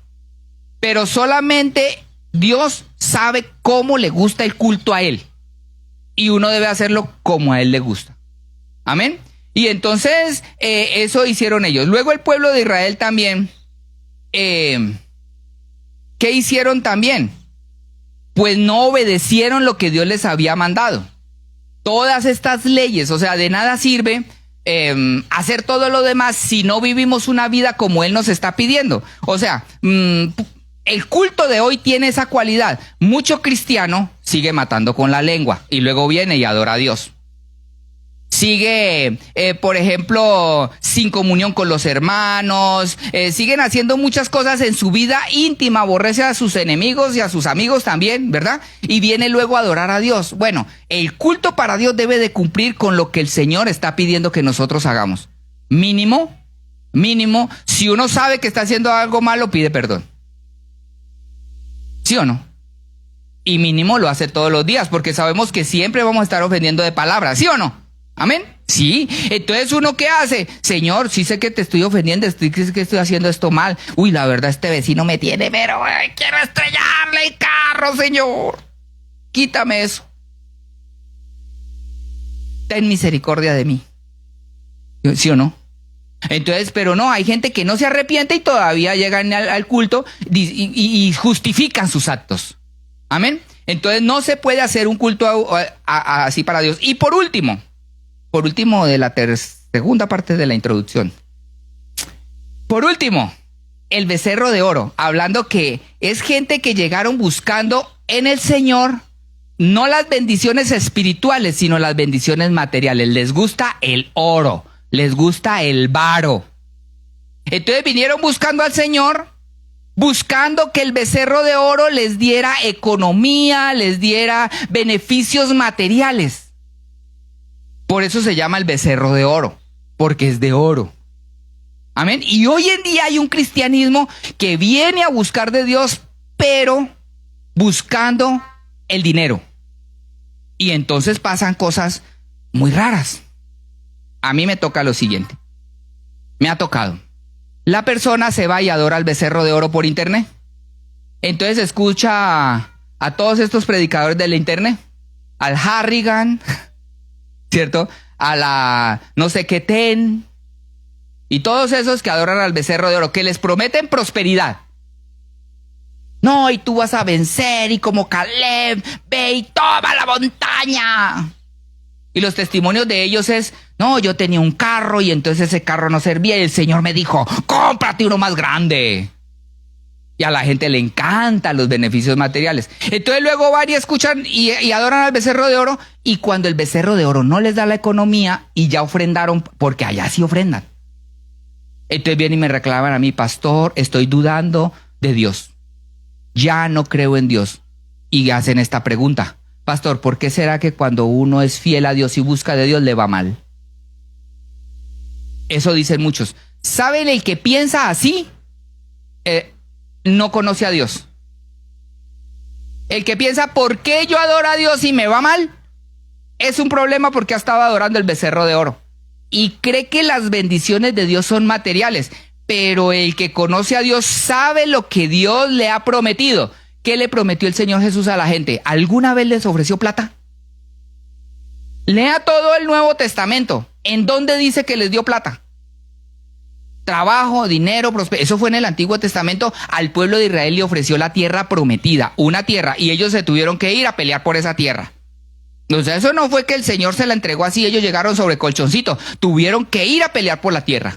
pero solamente Dios sabe cómo le gusta el culto a Él. Y uno debe hacerlo como a Él le gusta. Amén. Y entonces, eso hicieron ellos. Luego el pueblo de Israel también. ¿Qué hicieron también? Pues no obedecieron lo que Dios les había mandado. Todas estas leyes, o sea, de nada sirve hacer todo lo demás si no vivimos una vida como Él nos está pidiendo. O sea, el culto de hoy tiene esa cualidad. Mucho cristiano sigue matando con la lengua y luego viene y adora a Dios. sigue, por ejemplo, sin comunión con los hermanos, siguen haciendo muchas cosas en su vida íntima, aborrece a sus enemigos y a sus amigos también, ¿verdad? Y viene luego a adorar a Dios. Bueno, el culto para Dios debe de cumplir con lo que el Señor está pidiendo que nosotros hagamos. Mínimo, si uno sabe que está haciendo algo malo, pide perdón. ¿Sí o no? Y mínimo lo hace todos los días, porque sabemos que siempre vamos a estar ofendiendo de palabras, ¿sí o no? ¿Amén? Sí. Entonces, ¿uno qué hace? Señor, sí sé que te estoy ofendiendo, sé que estoy haciendo esto mal. Uy, la verdad, este vecino me tiene, pero quiero estrellarle el carro, Señor. Quítame eso. Ten misericordia de mí. ¿Sí o no? Entonces, pero no, hay gente que no se arrepiente y todavía llegan al culto y justifican sus actos. Amén. Entonces no se puede hacer un culto así para Dios. Y por último de la segunda parte de la introducción. Por último, el becerro de oro, hablando que es gente que llegaron buscando en el Señor no las bendiciones espirituales, sino las bendiciones materiales. Les gusta el oro. Les gusta el varo. Entonces vinieron buscando al Señor, buscando que el becerro de oro les diera economía, les diera beneficios materiales. Por eso se llama el becerro de oro, porque es de oro. Amén. Y hoy en día hay un cristianismo que viene a buscar de Dios, pero buscando el dinero. Y entonces pasan cosas muy raras. A mí me toca lo siguiente. Me ha tocado. La persona se va y adora al becerro de oro por internet. Entonces escucha a todos estos predicadores de la internet. Al Harrigan, ¿cierto? A la no sé qué Ten. Y todos esos que adoran al becerro de oro, que les prometen prosperidad. No, y tú vas a vencer, y como Caleb, ve y toma la montaña. Y los testimonios de ellos es, no, yo tenía un carro y entonces ese carro no servía y el Señor me dijo, cómprate uno más grande. Y a la gente le encantan los beneficios materiales. Entonces luego van y escuchan y adoran al becerro de oro, y cuando el becerro de oro no les da la economía y ya ofrendaron, porque allá sí ofrendan. Entonces vienen y me reclaman a mí, pastor, estoy dudando de Dios. Ya no creo en Dios. Y hacen esta pregunta. Pastor, ¿por qué será que cuando uno es fiel a Dios y busca de Dios le va mal? Eso dicen muchos. ¿Saben? El que piensa así no conoce a Dios. El que piensa, ¿por qué yo adoro a Dios y me va mal? Es un problema porque ha estado adorando el becerro de oro. Y cree que las bendiciones de Dios son materiales. Pero el que conoce a Dios sabe lo que Dios le ha prometido. ¿Qué le prometió el Señor Jesús a la gente? ¿Alguna vez les ofreció plata? Lea todo el Nuevo Testamento. ¿En dónde dice que les dio plata? Trabajo, dinero, prosperidad. Eso fue en el Antiguo Testamento. Al pueblo de Israel le ofreció la tierra prometida, una tierra, y ellos se tuvieron que ir a pelear por esa tierra. O sea, eso no fue que el Señor se la entregó así, ellos llegaron sobre colchoncito. Tuvieron que ir a pelear por la tierra.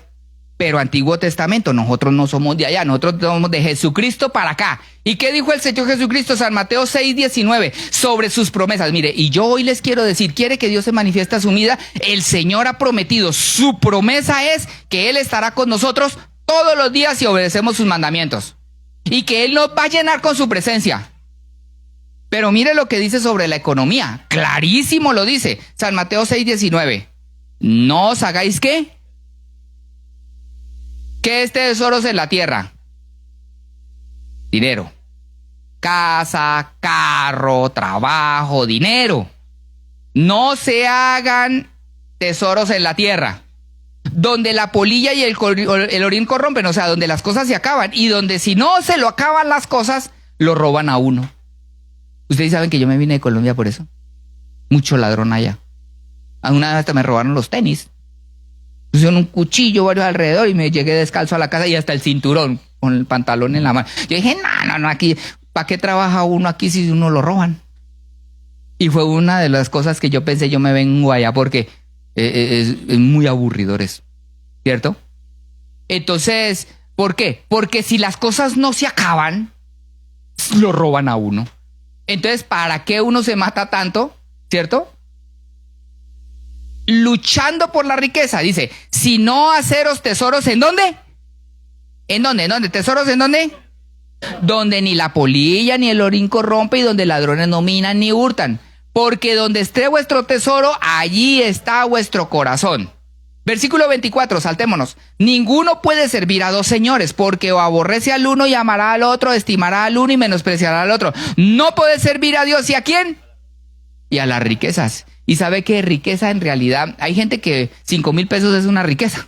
Pero Antiguo Testamento, nosotros no somos de allá, nosotros somos de Jesucristo para acá. ¿Y qué dijo el Señor Jesucristo? San Mateo 6:19, sobre sus promesas. Mire, y yo hoy les quiero decir, quiere que Dios se manifieste a su vida. El Señor ha prometido, su promesa es que Él estará con nosotros todos los días si obedecemos sus mandamientos. Y que Él nos va a llenar con su presencia. Pero mire lo que dice sobre la economía. Clarísimo lo dice. San Mateo 6:19. No os hagáis ¿qué? ¿Qué es tesoros en la tierra? Dinero. Casa, carro, trabajo, dinero. No se hagan tesoros en la tierra, donde la polilla y el orín corrompen, o sea, donde las cosas se acaban, y donde si no se lo acaban las cosas, lo roban a uno. Ustedes saben que yo me vine de Colombia por eso. Mucho ladrón allá. Una vez hasta me robaron los tenis. Pusieron un cuchillo varios alrededor y me llegué descalzo a la casa y hasta el cinturón con el pantalón en la mano. Yo dije, no, aquí, ¿para qué trabaja uno aquí si uno lo roban? Y fue una de las cosas que yo pensé, yo me vengo allá porque es muy aburridor eso, ¿cierto? Entonces, ¿por qué? Porque si las cosas no se acaban, lo roban a uno. Entonces, ¿para qué uno se mata tanto? ¿Cierto? luchando por la riqueza. Dice, si no haceros tesoros, ¿en dónde? ¿En dónde? ¿En dónde? ¿Tesoros en dónde? Donde ni la polilla ni el orín corrompe y donde ladrones no minan ni hurtan. Porque donde esté vuestro tesoro, allí está vuestro corazón. Versículo 24, saltémonos. Ninguno puede servir a dos señores, porque o aborrece al uno y amará al otro, estimará al uno y menospreciará al otro. No puede servir a Dios, ¿y a quién? Y a las riquezas. Y sabe que riqueza en realidad, hay gente que 5,000 pesos es una riqueza.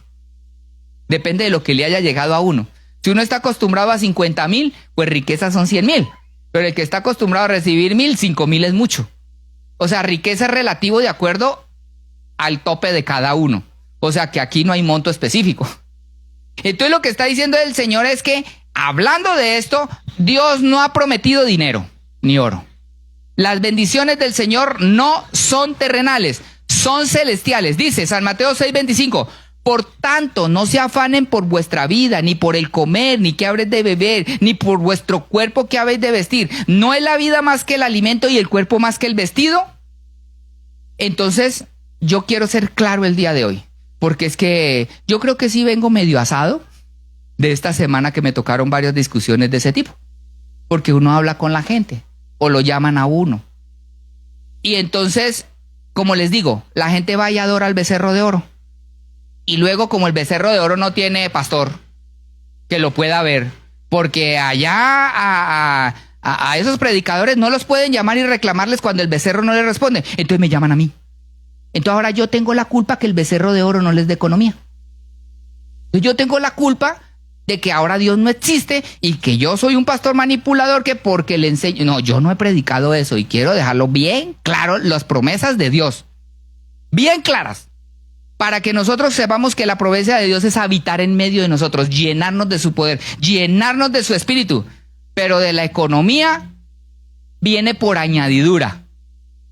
Depende de lo que le haya llegado a uno. Si uno está acostumbrado a 50,000, pues riqueza son 100,000. Pero el que está acostumbrado a recibir 1,000, 5,000 es mucho. O sea, riqueza es relativo de acuerdo al tope de cada uno. O sea, que aquí no hay monto específico. Entonces lo que está diciendo el Señor es que, hablando de esto, Dios no ha prometido dinero ni oro. Las bendiciones del Señor no son terrenales, son celestiales. Dice San Mateo 6:25, por tanto, no se afanen por vuestra vida, ni por el comer, ni qué habréis de beber, ni por vuestro cuerpo que habéis de vestir. ¿No es la vida más que el alimento y el cuerpo más que el vestido? Entonces, yo quiero ser claro el día de hoy, porque es que yo creo que sí vengo medio asado de esta semana que me tocaron varias discusiones de ese tipo, porque uno habla con la gente o lo llaman a uno. Y entonces, como les digo, la gente va y adora al becerro de oro. Y luego, como el becerro de oro no tiene pastor que lo pueda ver, porque allá a esos predicadores no los pueden llamar y reclamarles cuando el becerro no les responde, entonces me llaman a mí. Entonces ahora yo tengo la culpa que el becerro de oro no les dé economía. Entonces yo tengo la culpa de que ahora Dios no existe y que yo soy un pastor manipulador que porque le enseño. No, yo no he predicado eso y quiero dejarlo bien claro, las promesas de Dios, bien claras, para que nosotros sepamos que la promesa de Dios es habitar en medio de nosotros, llenarnos de su poder, llenarnos de su espíritu, pero de la economía viene por añadidura.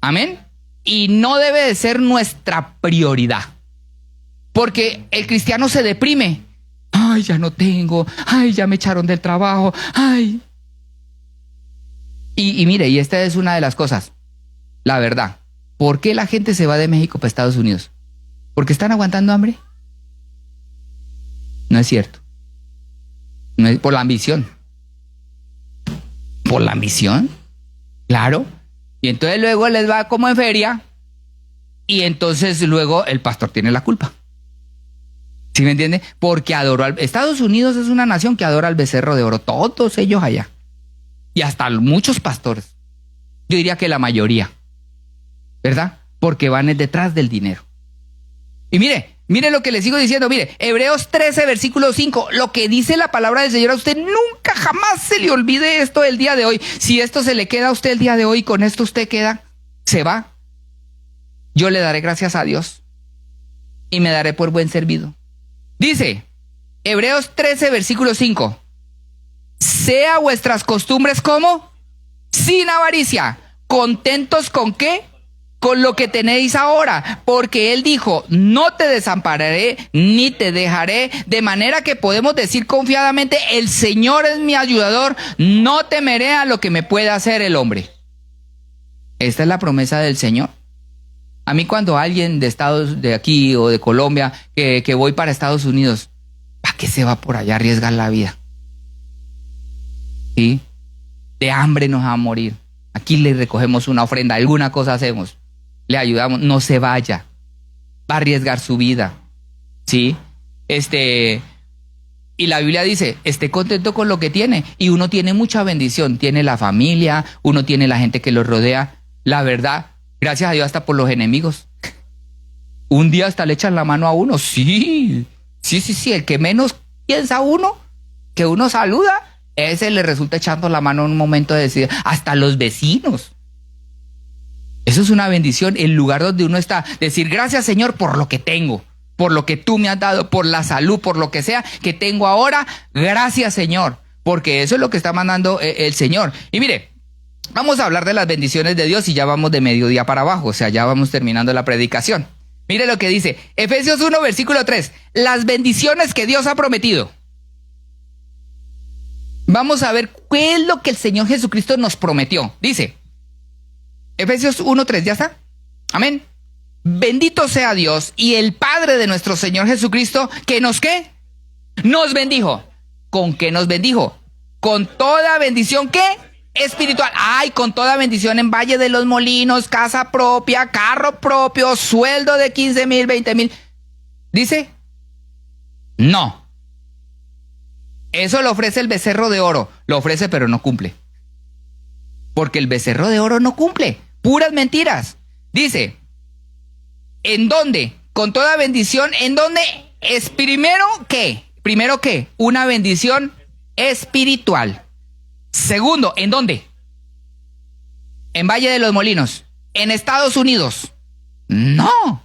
Amén. Y no debe de ser nuestra prioridad, porque el cristiano se deprime. Ay, ya no tengo. Ay, ya me echaron del trabajo. Ay. Y mire, y esta es una de las cosas, la verdad. ¿Por qué la gente se va de México para Estados Unidos? ¿Porque están aguantando hambre? No es cierto. No es por la ambición. ¿Por la ambición? Claro. Y entonces luego les va como en feria. Y entonces luego el pastor tiene la culpa. ¿Sí me entiende? Porque adoró al... Estados Unidos es una nación que adora al becerro de oro. Todos ellos allá. Y hasta muchos pastores. Yo diría que la mayoría. ¿Verdad? Porque van detrás del dinero. Y mire lo que le sigo diciendo. Mire, Hebreos 13, versículo 5. Lo que dice la palabra del Señor a usted, nunca jamás se le olvide esto el día de hoy. Si esto se le queda a usted el día de hoy, con esto usted queda, se va. Yo le daré gracias a Dios y me daré por buen servido. Dice, Hebreos 13, versículo 5. Sea vuestras costumbres como sin avaricia, contentos con qué, con lo que tenéis ahora, porque él dijo, no te desampararé ni te dejaré, de manera que podemos decir confiadamente, el Señor es mi ayudador, no temeré a lo que me pueda hacer el hombre. Esta es la promesa del Señor. A mí cuando alguien de Estados, de aquí o de Colombia, que voy para Estados Unidos, ¿para qué se va por allá a arriesgar la vida? ¿Sí? De hambre nos va a morir. Aquí le recogemos una ofrenda, alguna cosa hacemos, le ayudamos, no se vaya, va a arriesgar su vida. ¿Sí? Y la Biblia dice, esté contento con lo que tiene. Y uno tiene mucha bendición, tiene la familia, uno tiene la gente que lo rodea. La verdad, gracias a Dios hasta por los enemigos. Un día hasta le echan la mano a uno. Sí, el que menos piensa uno, que uno saluda, ese le resulta echando la mano en un momento de decir, hasta los vecinos. Eso es una bendición, el lugar donde uno está, decir gracias Señor por lo que tengo, por lo que tú me has dado, por la salud, por lo que sea que tengo ahora, gracias Señor, porque eso es lo que está mandando el Señor. Y mire, vamos a hablar de las bendiciones de Dios y ya vamos de mediodía para abajo, o sea, ya vamos terminando la predicación. Mire lo que dice, Efesios 1, versículo 3, las bendiciones que Dios ha prometido. Vamos a ver qué es lo que el Señor Jesucristo nos prometió. Dice, Efesios 1, 3, ¿ya está? Amén. Bendito sea Dios y el Padre de nuestro Señor Jesucristo, que nos, ¿qué? Nos bendijo. ¿Con qué nos bendijo? Con toda bendición, ¿qué? Espiritual. Ay, con toda bendición en Valle de los Molinos, casa propia, carro propio, sueldo de 15,000, 20,000. ¿Dice? No. Eso lo ofrece el becerro de oro. Lo ofrece, pero no cumple. Porque el becerro de oro no cumple. Puras mentiras. Dice, ¿en dónde? Con toda bendición, ¿en dónde? Es primero, ¿qué? Primero, ¿qué? Una bendición espiritual. Segundo, ¿en dónde? En Valle de los Molinos. ¿En Estados Unidos? No.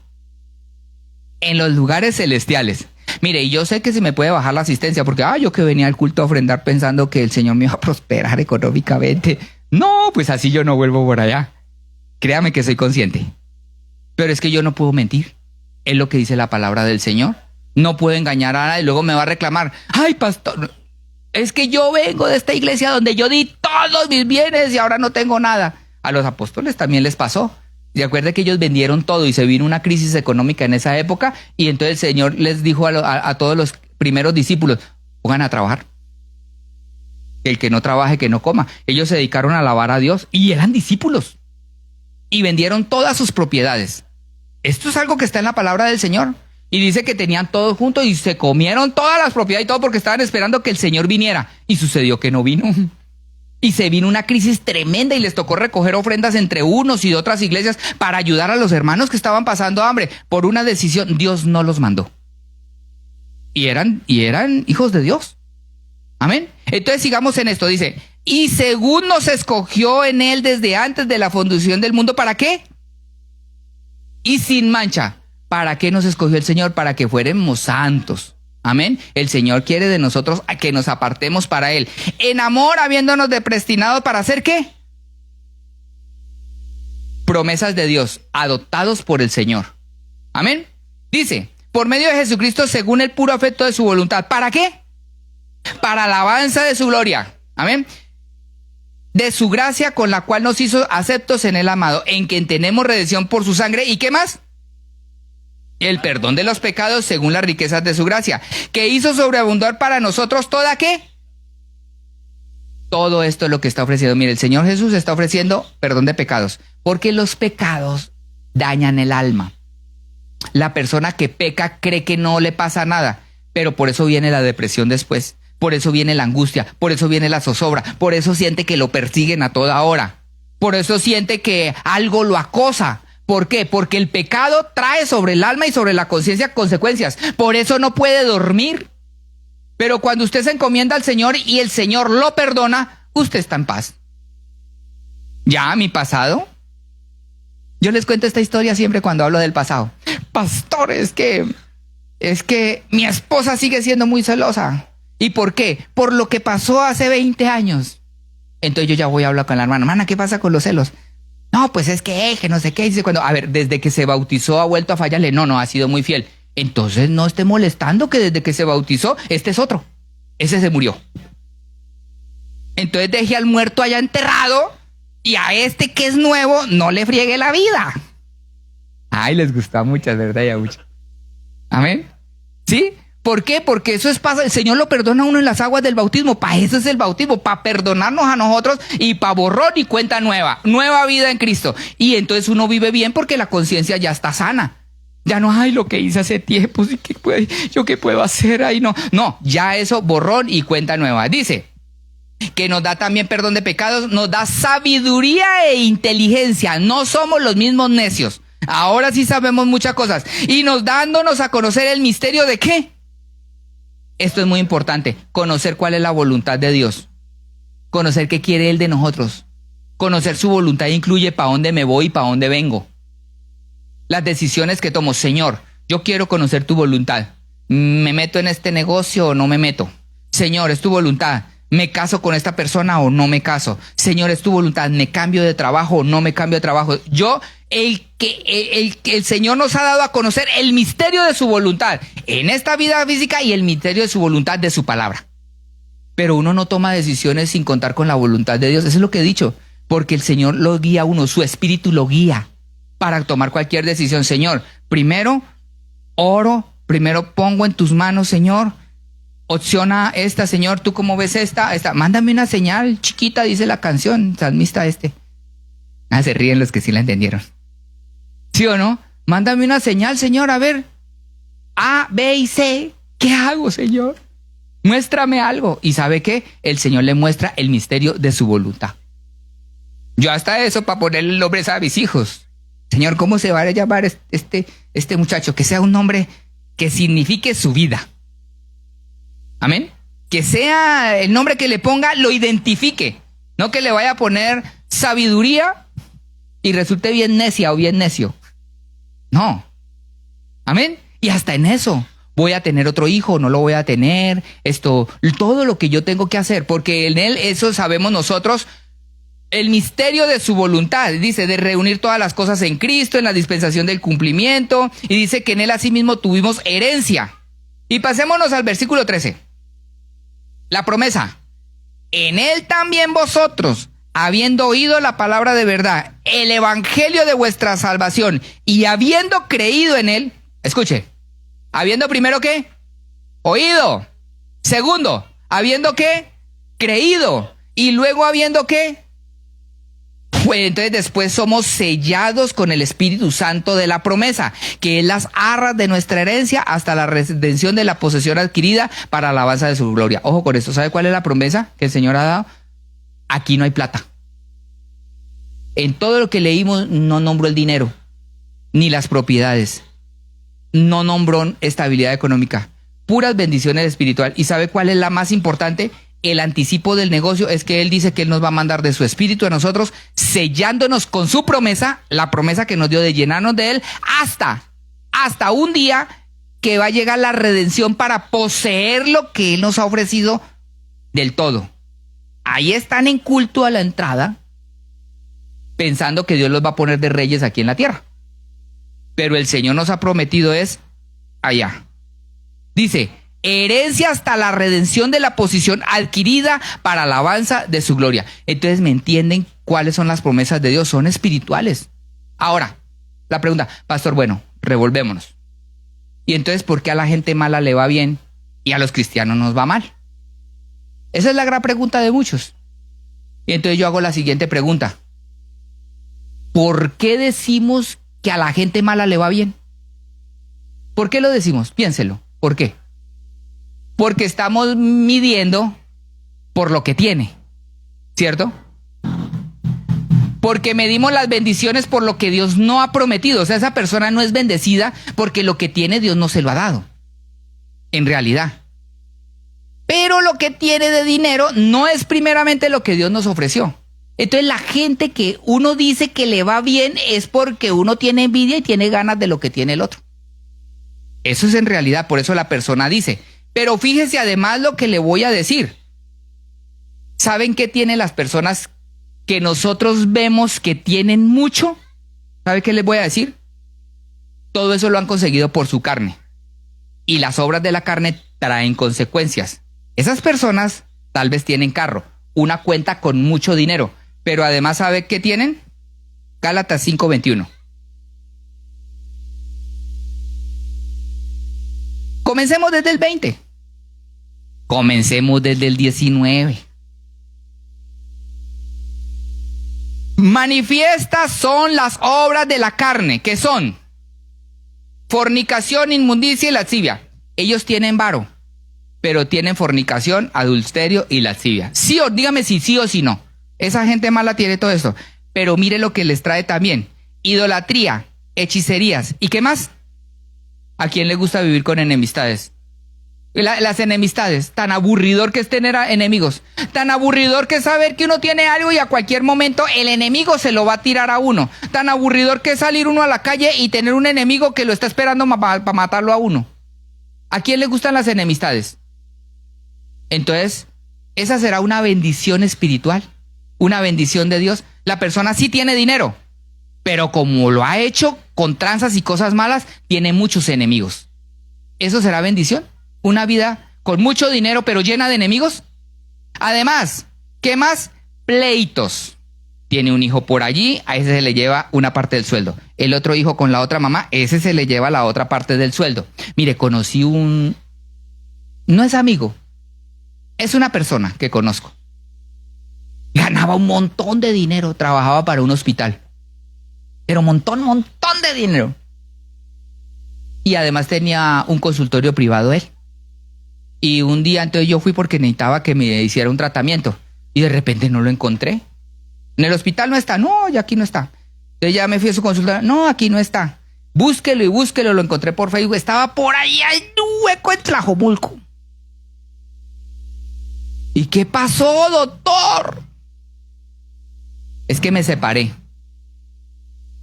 En los lugares celestiales. Mire, y yo sé que se me puede bajar la asistencia porque, yo que venía al culto a ofrendar pensando que el Señor me iba a prosperar económicamente. No, pues así yo no vuelvo por allá. Créame que soy consciente. Pero es que yo no puedo mentir. Es lo que dice la palabra del Señor. No puedo engañar a nadie y luego me va a reclamar. Ay, pastor, es que yo vengo de esta iglesia donde yo di todos mis bienes y ahora no tengo nada. A los apóstoles también les pasó. Y acuerden que ellos vendieron todo y se vino una crisis económica en esa época y entonces el Señor les dijo a todos los primeros discípulos, pongan a trabajar. El que no trabaje, que no coma. Ellos se dedicaron a alabar a Dios y eran discípulos. Y vendieron todas sus propiedades. Esto es algo que está en la palabra del Señor. Y dice que tenían todo junto y se comieron todas las propiedades y todo porque estaban esperando que el Señor viniera. Y sucedió que no vino. Y se vino una crisis tremenda y les tocó recoger ofrendas entre unos y de otras iglesias para ayudar a los hermanos que estaban pasando hambre. Por una decisión, Dios no los mandó. Y eran hijos de Dios. Amén. Entonces sigamos en esto. Dice, y según nos escogió en él desde antes de la fundación del mundo, ¿para qué? Y sin mancha. ¿Para qué nos escogió el Señor? Para que fuéramos santos. Amén. El Señor quiere de nosotros a que nos apartemos para Él. En amor, habiéndonos predestinado para hacer ¿qué? Promesas de Dios, adoptados por el Señor. Amén. Dice, por medio de Jesucristo, según el puro afecto de su voluntad. ¿Para qué? Para alabanza de su gloria. Amén. De su gracia con la cual nos hizo aceptos en el amado, en quien tenemos redención por su sangre. ¿Y qué más? El perdón de los pecados según las riquezas de su gracia, que hizo sobreabundar para nosotros toda ¿qué? Todo esto es lo que está ofreciendo. Mire, el Señor Jesús está ofreciendo perdón de pecados, porque los pecados dañan el alma. La persona que peca cree que no le pasa nada, pero por eso viene la depresión después, por eso viene la angustia, por eso viene la zozobra, por eso siente que lo persiguen a toda hora, por eso siente que algo lo acosa. ¿Por qué? Porque el pecado trae sobre el alma y sobre la conciencia consecuencias. Por eso no puede dormir. Pero cuando usted se encomienda al Señor y el Señor lo perdona, usted está en paz. ¿Ya mi pasado? Yo les cuento esta historia siempre cuando hablo del pasado. Pastor, es que mi esposa sigue siendo muy celosa. ¿Y por qué? Por lo que pasó hace 20 años. Entonces yo ya voy a hablar con la hermana. Hermana, ¿qué pasa con los celos? No, pues es que no sé qué. Dice cuando, a ver, desde que se bautizó ha vuelto a fallarle. No, ha sido muy fiel. Entonces no esté molestando que desde que se bautizó, este es otro. Ese se murió. Entonces deje al muerto allá enterrado y a este que es nuevo no le friegue la vida. Ay, les gusta mucho, ¿verdad? Ya mucho. Amén. ¿Sí? ¿Por qué? Porque eso es pasa. El Señor lo perdona a uno en las aguas del bautismo. Para eso es el bautismo, para perdonarnos a nosotros y para borrón y cuenta nueva. Nueva vida en Cristo. Y entonces uno vive bien porque la conciencia ya está sana. Ya no, ay, lo que hice hace tiempo, ¿yo qué puedo hacer ahí? No, ya eso, borrón y cuenta nueva. Dice que nos da también perdón de pecados, nos da sabiduría e inteligencia. No somos los mismos necios. Ahora sí sabemos muchas cosas. Y nos dándonos a conocer el misterio de ¿qué? Esto es muy importante, conocer cuál es la voluntad de Dios, conocer qué quiere Él de nosotros, conocer su voluntad incluye para dónde me voy y para dónde vengo. Las decisiones que tomo, Señor, yo quiero conocer tu voluntad, ¿me meto en este negocio o no me meto? Señor, es tu voluntad, ¿me caso con esta persona o no me caso? Señor, es tu voluntad, ¿me cambio de trabajo o no me cambio de trabajo? El Señor nos ha dado a conocer el misterio de su voluntad en esta vida física y el misterio de su voluntad de su palabra. Pero uno no toma decisiones sin contar con la voluntad de Dios. Eso es lo que he dicho, porque el Señor lo guía a uno, su espíritu lo guía. para tomar cualquier decisión. Señor, primero oro, primero pongo en tus manos, Señor. Opción A, esta, Señor, ¿tú cómo ves esta? Mándame una señal chiquita, dice la canción, salmista se ríen los que sí la entendieron. ¿Sí o no? Mándame una señal, Señor, a ver. A, B y C. ¿Qué hago, Señor? Muéstrame algo. ¿Y sabe qué? El Señor le muestra el misterio de su voluntad. Yo hasta eso para ponerle nombres a mis hijos. Señor, ¿cómo se va a llamar este muchacho? Que sea un nombre que signifique su vida. Amén. Que sea el nombre que le ponga, lo identifique. No que le vaya a poner sabiduría y resulte bien necia o bien necio. No. Amén. Y hasta en eso. ¿Voy a tener otro hijo? ¿No lo voy a tener? Todo lo que yo tengo que hacer. Porque en él, eso sabemos nosotros, el misterio de su voluntad. Dice, de reunir todas las cosas en Cristo, en la dispensación del cumplimiento. Y dice que en él asimismo tuvimos herencia. Y pasémonos al versículo 13. La promesa. En él también vosotros, habiendo oído la palabra de verdad, el evangelio de vuestra salvación, y habiendo creído en él, escuche, habiendo primero ¿qué? Oído. Segundo, habiendo ¿qué? Creído. Y luego habiendo ¿qué? Pues entonces después somos sellados con el Espíritu Santo de la promesa, que es las arras de nuestra herencia hasta la redención de la posesión adquirida para la alabanza de su gloria. Ojo con esto, ¿sabe cuál es la promesa que el Señor ha dado? Aquí no hay plata. En todo lo que leímos no nombró el dinero, ni las propiedades. No nombró estabilidad económica. Puras bendiciones espirituales. ¿Y sabe cuál es la más importante? El anticipo del negocio es que Él dice que Él nos va a mandar de su Espíritu a nosotros, sellándonos con su promesa, la promesa que nos dio de llenarnos de Él, hasta un día que va a llegar la redención para poseer lo que Él nos ha ofrecido del todo. Ahí están en culto a la entrada, pensando que Dios los va a poner de reyes aquí en la tierra. Pero el Señor nos ha prometido es allá. Dice, herencia hasta la redención de la posición adquirida para alabanza de su gloria. Entonces, ¿me entienden cuáles son las promesas de Dios? Son espirituales. Ahora, la pregunta, pastor, bueno, revolvémonos. ¿Y entonces por qué a la gente mala le va bien y a los cristianos nos va mal? Esa es la gran pregunta de muchos. Y entonces yo hago la siguiente pregunta. ¿Por qué decimos que a la gente mala le va bien? ¿Por qué lo decimos? Piénselo. ¿Por qué? Porque estamos midiendo por lo que tiene, ¿cierto? Porque medimos las bendiciones por lo que Dios no ha prometido. O sea, esa persona no es bendecida porque lo que tiene Dios no se lo ha dado, en realidad. Pero lo que tiene de dinero no es primeramente lo que Dios nos ofreció. Entonces la gente que uno dice que le va bien es porque uno tiene envidia y tiene ganas de lo que tiene el otro. Eso es en realidad, por eso la persona dice. Pero fíjese además lo que le voy a decir. ¿Saben qué tienen las personas que nosotros vemos que tienen mucho? ¿Sabe qué les voy a decir? Todo eso lo han conseguido por su carne. Y las obras de la carne traen consecuencias. Esas personas tal vez tienen carro, una cuenta con mucho dinero, pero además ¿sabe qué tienen? Gálatas 5:21. Comencemos desde el 20. Comencemos desde el 19. Manifiestas son las obras de la carne, que son fornicación, inmundicia y lascivia. Ellos tienen varo, pero tienen fornicación, adulterio y lascivia. Sí o dígame si sí o si no. Esa gente mala tiene todo esto. Pero mire lo que les trae también. Idolatría, hechicerías. ¿Y qué más? ¿A quién le gusta vivir con enemistades? Las enemistades, tan aburridor que es tener enemigos, tan aburridor que es saber que uno tiene algo y a cualquier momento el enemigo se lo va a tirar a uno, tan aburridor que es salir uno a la calle y tener un enemigo que lo está esperando para matarlo a uno. ¿A quién le gustan las enemistades? Entonces, esa será una bendición espiritual, una bendición de Dios. La persona sí tiene dinero, pero como lo ha hecho con tranzas y cosas malas, tiene muchos enemigos. ¿Eso será bendición? ¿Una vida con mucho dinero pero llena de enemigos? Además, ¿qué más? Pleitos, tiene un hijo por allí, a ese se le lleva una parte del sueldo. El otro hijo con la otra mamá, ese se le lleva la otra parte del sueldo. Mire, conocí no es amigo, es una persona que conozco. Ganaba un montón de dinero, trabajaba para un hospital. Pero montón de dinero. Y además tenía un consultorio privado él. Y un día entonces yo fui porque necesitaba que me hiciera un tratamiento. Y de repente no lo encontré. En el hospital no está. No, ya aquí no está. Entonces ya me fui a su consultorio. No, aquí no está. Búsquelo y búsquelo. Lo encontré por Facebook. Estaba por allá en un hueco en Tlajomulco. ¿Y qué pasó, doctor? Es que me separé.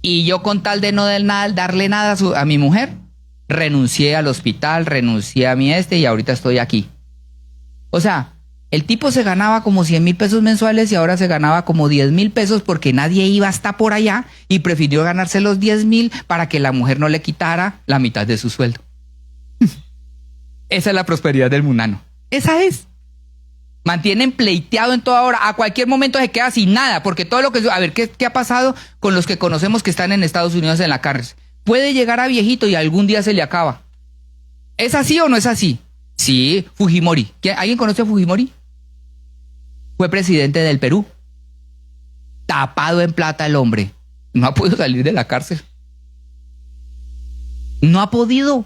Y yo, con tal de no darle nada a mi mujer, renuncié al hospital, renuncié a y ahorita estoy aquí. O sea, el tipo se ganaba como 100,000 pesos mensuales y ahora se ganaba como 10,000 pesos porque nadie iba hasta por allá y prefirió ganarse los 10,000 para que la mujer no le quitara la mitad de su sueldo. Esa es la prosperidad del mundano. Esa es. Mantienen pleiteado en toda hora. A cualquier momento se queda sin nada, porque todo lo que... A ver, ¿qué ha pasado con los que conocemos que están en Estados Unidos en la cárcel? Puede llegar a viejito y algún día se le acaba. ¿Es así o no es así? Sí, Fujimori. ¿Alguien conoce a Fujimori? Fue presidente del Perú. Tapado en plata el hombre. No ha podido salir de la cárcel. No ha podido.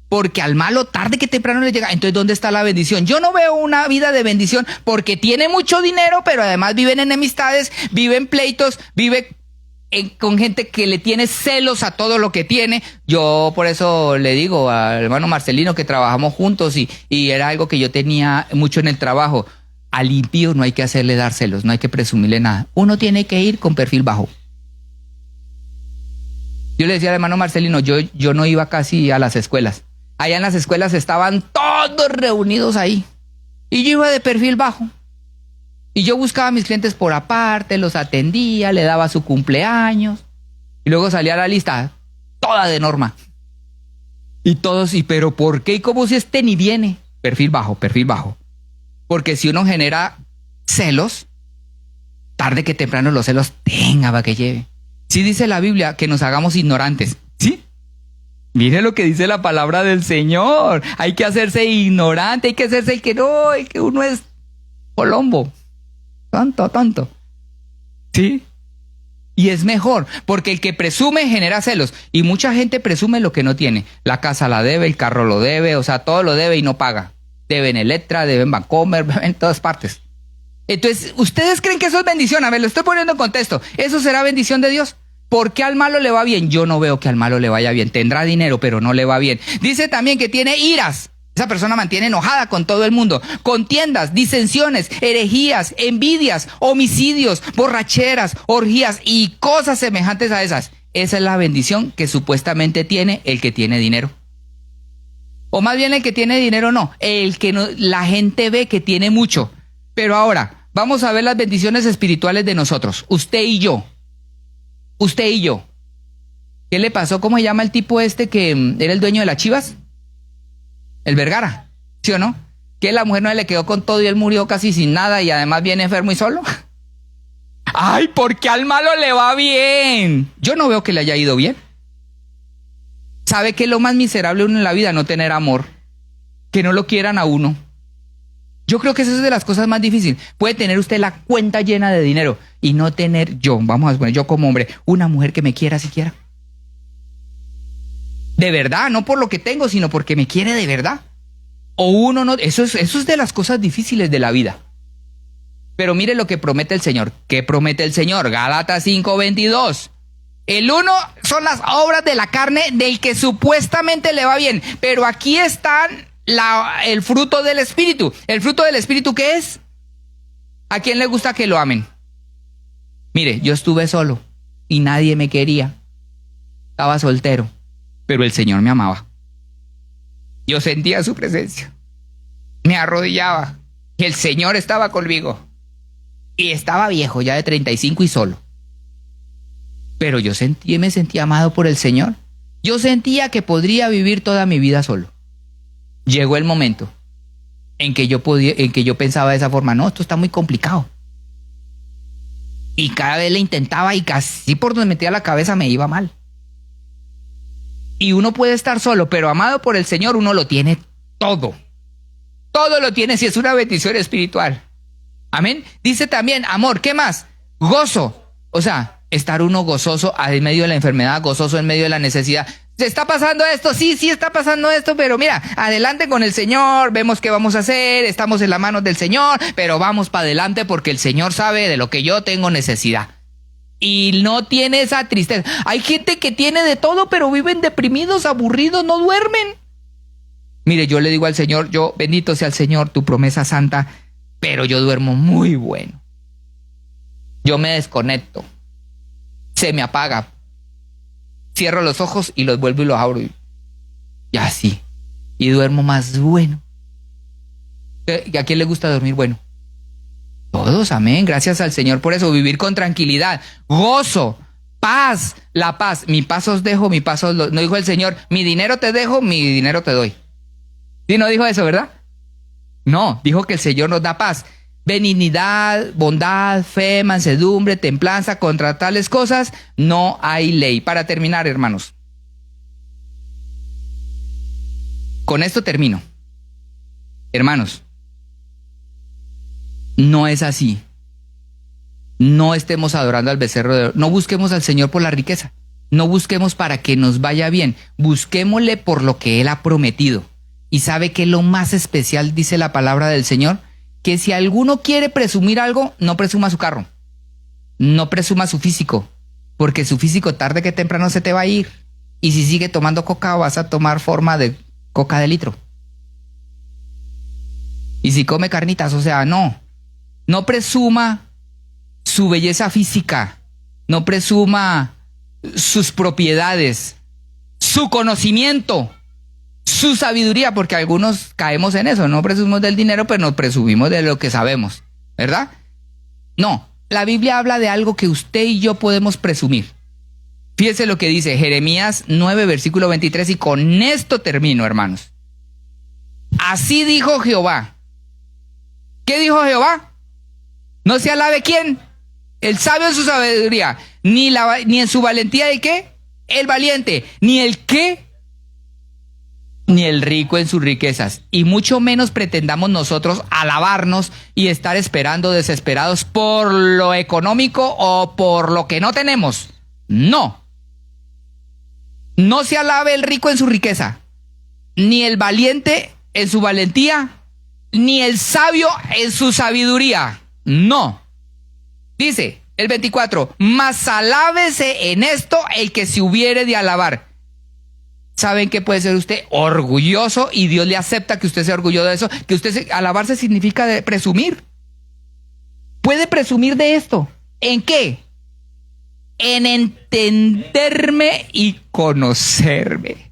Porque al malo tarde que temprano le llega. Entonces, ¿dónde está la bendición? Yo no veo una vida de bendición porque tiene mucho dinero, pero además vive en enemistades, vive en pleitos, vive con gente que le tiene celos a todo lo que tiene. Yo por eso le digo al hermano Marcelino que trabajamos juntos y era algo que yo tenía mucho en el trabajo. Al impío no hay que hacerle dar celos, no hay que presumirle nada. Uno tiene que ir con perfil bajo. Yo le decía al hermano Marcelino, yo no iba casi a las escuelas. Allá en las escuelas estaban todos reunidos ahí. Y yo iba de perfil bajo. Y yo buscaba a mis clientes por aparte, los atendía, le daba su cumpleaños. Y luego salía la lista toda de norma. Y todos, ¿pero por qué? ¿Y cómo si este ni viene? Perfil bajo, perfil bajo. Porque si uno genera celos, tarde que temprano los celos tenga para que lleve. Sí dice la Biblia que nos hagamos ignorantes. ¿Sí? Mire lo que dice la palabra del Señor. Hay que hacerse ignorante, hay que hacerse el que no, el que uno es colombo. Tonto. ¿Sí? Y es mejor, porque el que presume genera celos. Y mucha gente presume lo que no tiene. La casa la debe, el carro lo debe, o sea, todo lo debe y no paga. Debe en Electra, debe en Bancomer, debe en todas partes. Entonces, ¿ustedes creen que eso es bendición? A ver, lo estoy poniendo en contexto. ¿Eso será bendición de Dios? ¿Por qué al malo le va bien? Yo no veo que al malo le vaya bien. Tendrá dinero, pero no le va bien. Dice también que tiene iras. Esa persona mantiene enojada con todo el mundo. Contiendas, disensiones, herejías, envidias, homicidios, borracheras, orgías y cosas semejantes a esas. Esa es la bendición que supuestamente tiene el que tiene dinero. O más bien el que tiene dinero no. El que no, la gente ve que tiene mucho. Pero ahora, vamos a ver las bendiciones espirituales de nosotros. Usted y yo. Usted y yo. ¿Qué le pasó? ¿Cómo se llama el tipo este que era el dueño de las Chivas? El Vergara, ¿sí o no? Que la mujer no le quedó con todo y él murió casi sin nada y además viene enfermo y solo. ¡Ay, porque al malo le va bien! Yo no veo que le haya ido bien. ¿Sabe qué es lo más miserable uno en la vida? No tener amor. Que no lo quieran a uno. Yo creo que eso es de las cosas más difíciles. Puede tener usted la cuenta llena de dinero y no tener vamos a poner yo como hombre, una mujer que me quiera siquiera. De verdad, no por lo que tengo, sino porque me quiere de verdad. O uno no, eso es de las cosas difíciles de la vida. Pero mire lo que promete el Señor. ¿Qué promete el Señor? Gálatas 5:22. El uno son las obras de la carne del que supuestamente le va bien. Pero aquí están el fruto del Espíritu. ¿El fruto del Espíritu qué es? ¿A quién le gusta que lo amen? Mire, yo estuve solo y nadie me quería. Estaba soltero, pero el Señor me amaba. Yo sentía su presencia. Me arrodillaba. El Señor estaba conmigo. Y estaba viejo, ya de 35 y solo. Pero yo me sentía amado por el Señor. Yo sentía que podría vivir toda mi vida solo. Llegó el momento en que yo pensaba de esa forma, no, esto está muy complicado. Y cada vez le intentaba y casi por donde metía la cabeza me iba mal. Y uno puede estar solo, pero amado por el Señor, uno lo tiene todo. Todo lo tiene si es una bendición espiritual. Amén. Dice también, amor, ¿qué más? Gozo. O sea, estar uno gozoso en medio de la enfermedad, gozoso en medio de la necesidad. ¿Se está pasando esto? Sí, sí está pasando esto, pero mira, adelante con el Señor, vemos qué vamos a hacer, estamos en las manos del Señor, pero vamos para adelante porque el Señor sabe de lo que yo tengo necesidad. Y no tiene esa tristeza. Hay gente que tiene de todo, pero viven deprimidos, aburridos, no duermen. Mire, yo le digo al Señor, yo, bendito sea el Señor, tu promesa santa, pero yo duermo muy bueno. Yo me desconecto, se me apaga, cierro los ojos y los vuelvo y los abro y así, y duermo más bueno. ¿Y a quién le gusta dormir bueno? Todos, amén, gracias al Señor por eso, vivir con tranquilidad, gozo, paz, la paz. Mi paz os dejo, mi paz os doy. No dijo el Señor, mi dinero te dejo, mi dinero te doy. Sí, no dijo eso, ¿verdad? No, dijo que el Señor nos da paz. Benignidad, bondad, fe, mansedumbre, templanza, contra tales cosas no hay ley. Para terminar, hermanos, con esto termino. Hermanos, no es así. No estemos adorando al becerro de oro. No busquemos al Señor por la riqueza. No busquemos para que nos vaya bien. Busquémosle por lo que Él ha prometido. ¿Y sabe qué es lo más especial? Dice la palabra del Señor. Que si alguno quiere presumir algo, no presuma su carro. No presuma su físico. Porque su físico tarde que temprano se te va a ir. Y si sigue tomando coca, vas a tomar forma de coca de litro. Y si come carnitas, o sea, no. No presuma su belleza física, no presuma sus propiedades, su conocimiento, su sabiduría, porque algunos caemos en eso, no presumimos del dinero, pero nos presumimos de lo que sabemos, ¿verdad? No, la Biblia habla de algo que usted y yo podemos presumir. Fíjese lo que dice Jeremías 9, versículo 23, y con esto termino, hermanos. Así dijo Jehová. ¿Qué dijo Jehová? No se alabe quién, el sabio en su sabiduría, ni en su valentía el qué, el valiente, ni el qué, ni el rico en sus riquezas, y mucho menos pretendamos nosotros alabarnos y estar esperando desesperados por lo económico o por lo que no tenemos. No. No se alabe el rico en su riqueza, ni el valiente en su valentía, ni el sabio en su sabiduría. No. Dice el 24, mas alábese en esto el que se hubiere de alabar. ¿Saben qué puede ser usted? Orgulloso, y Dios le acepta que usted sea orgulloso de eso. Que usted alabarse significa de presumir. Puede presumir de esto. ¿En qué? En entenderme y conocerme.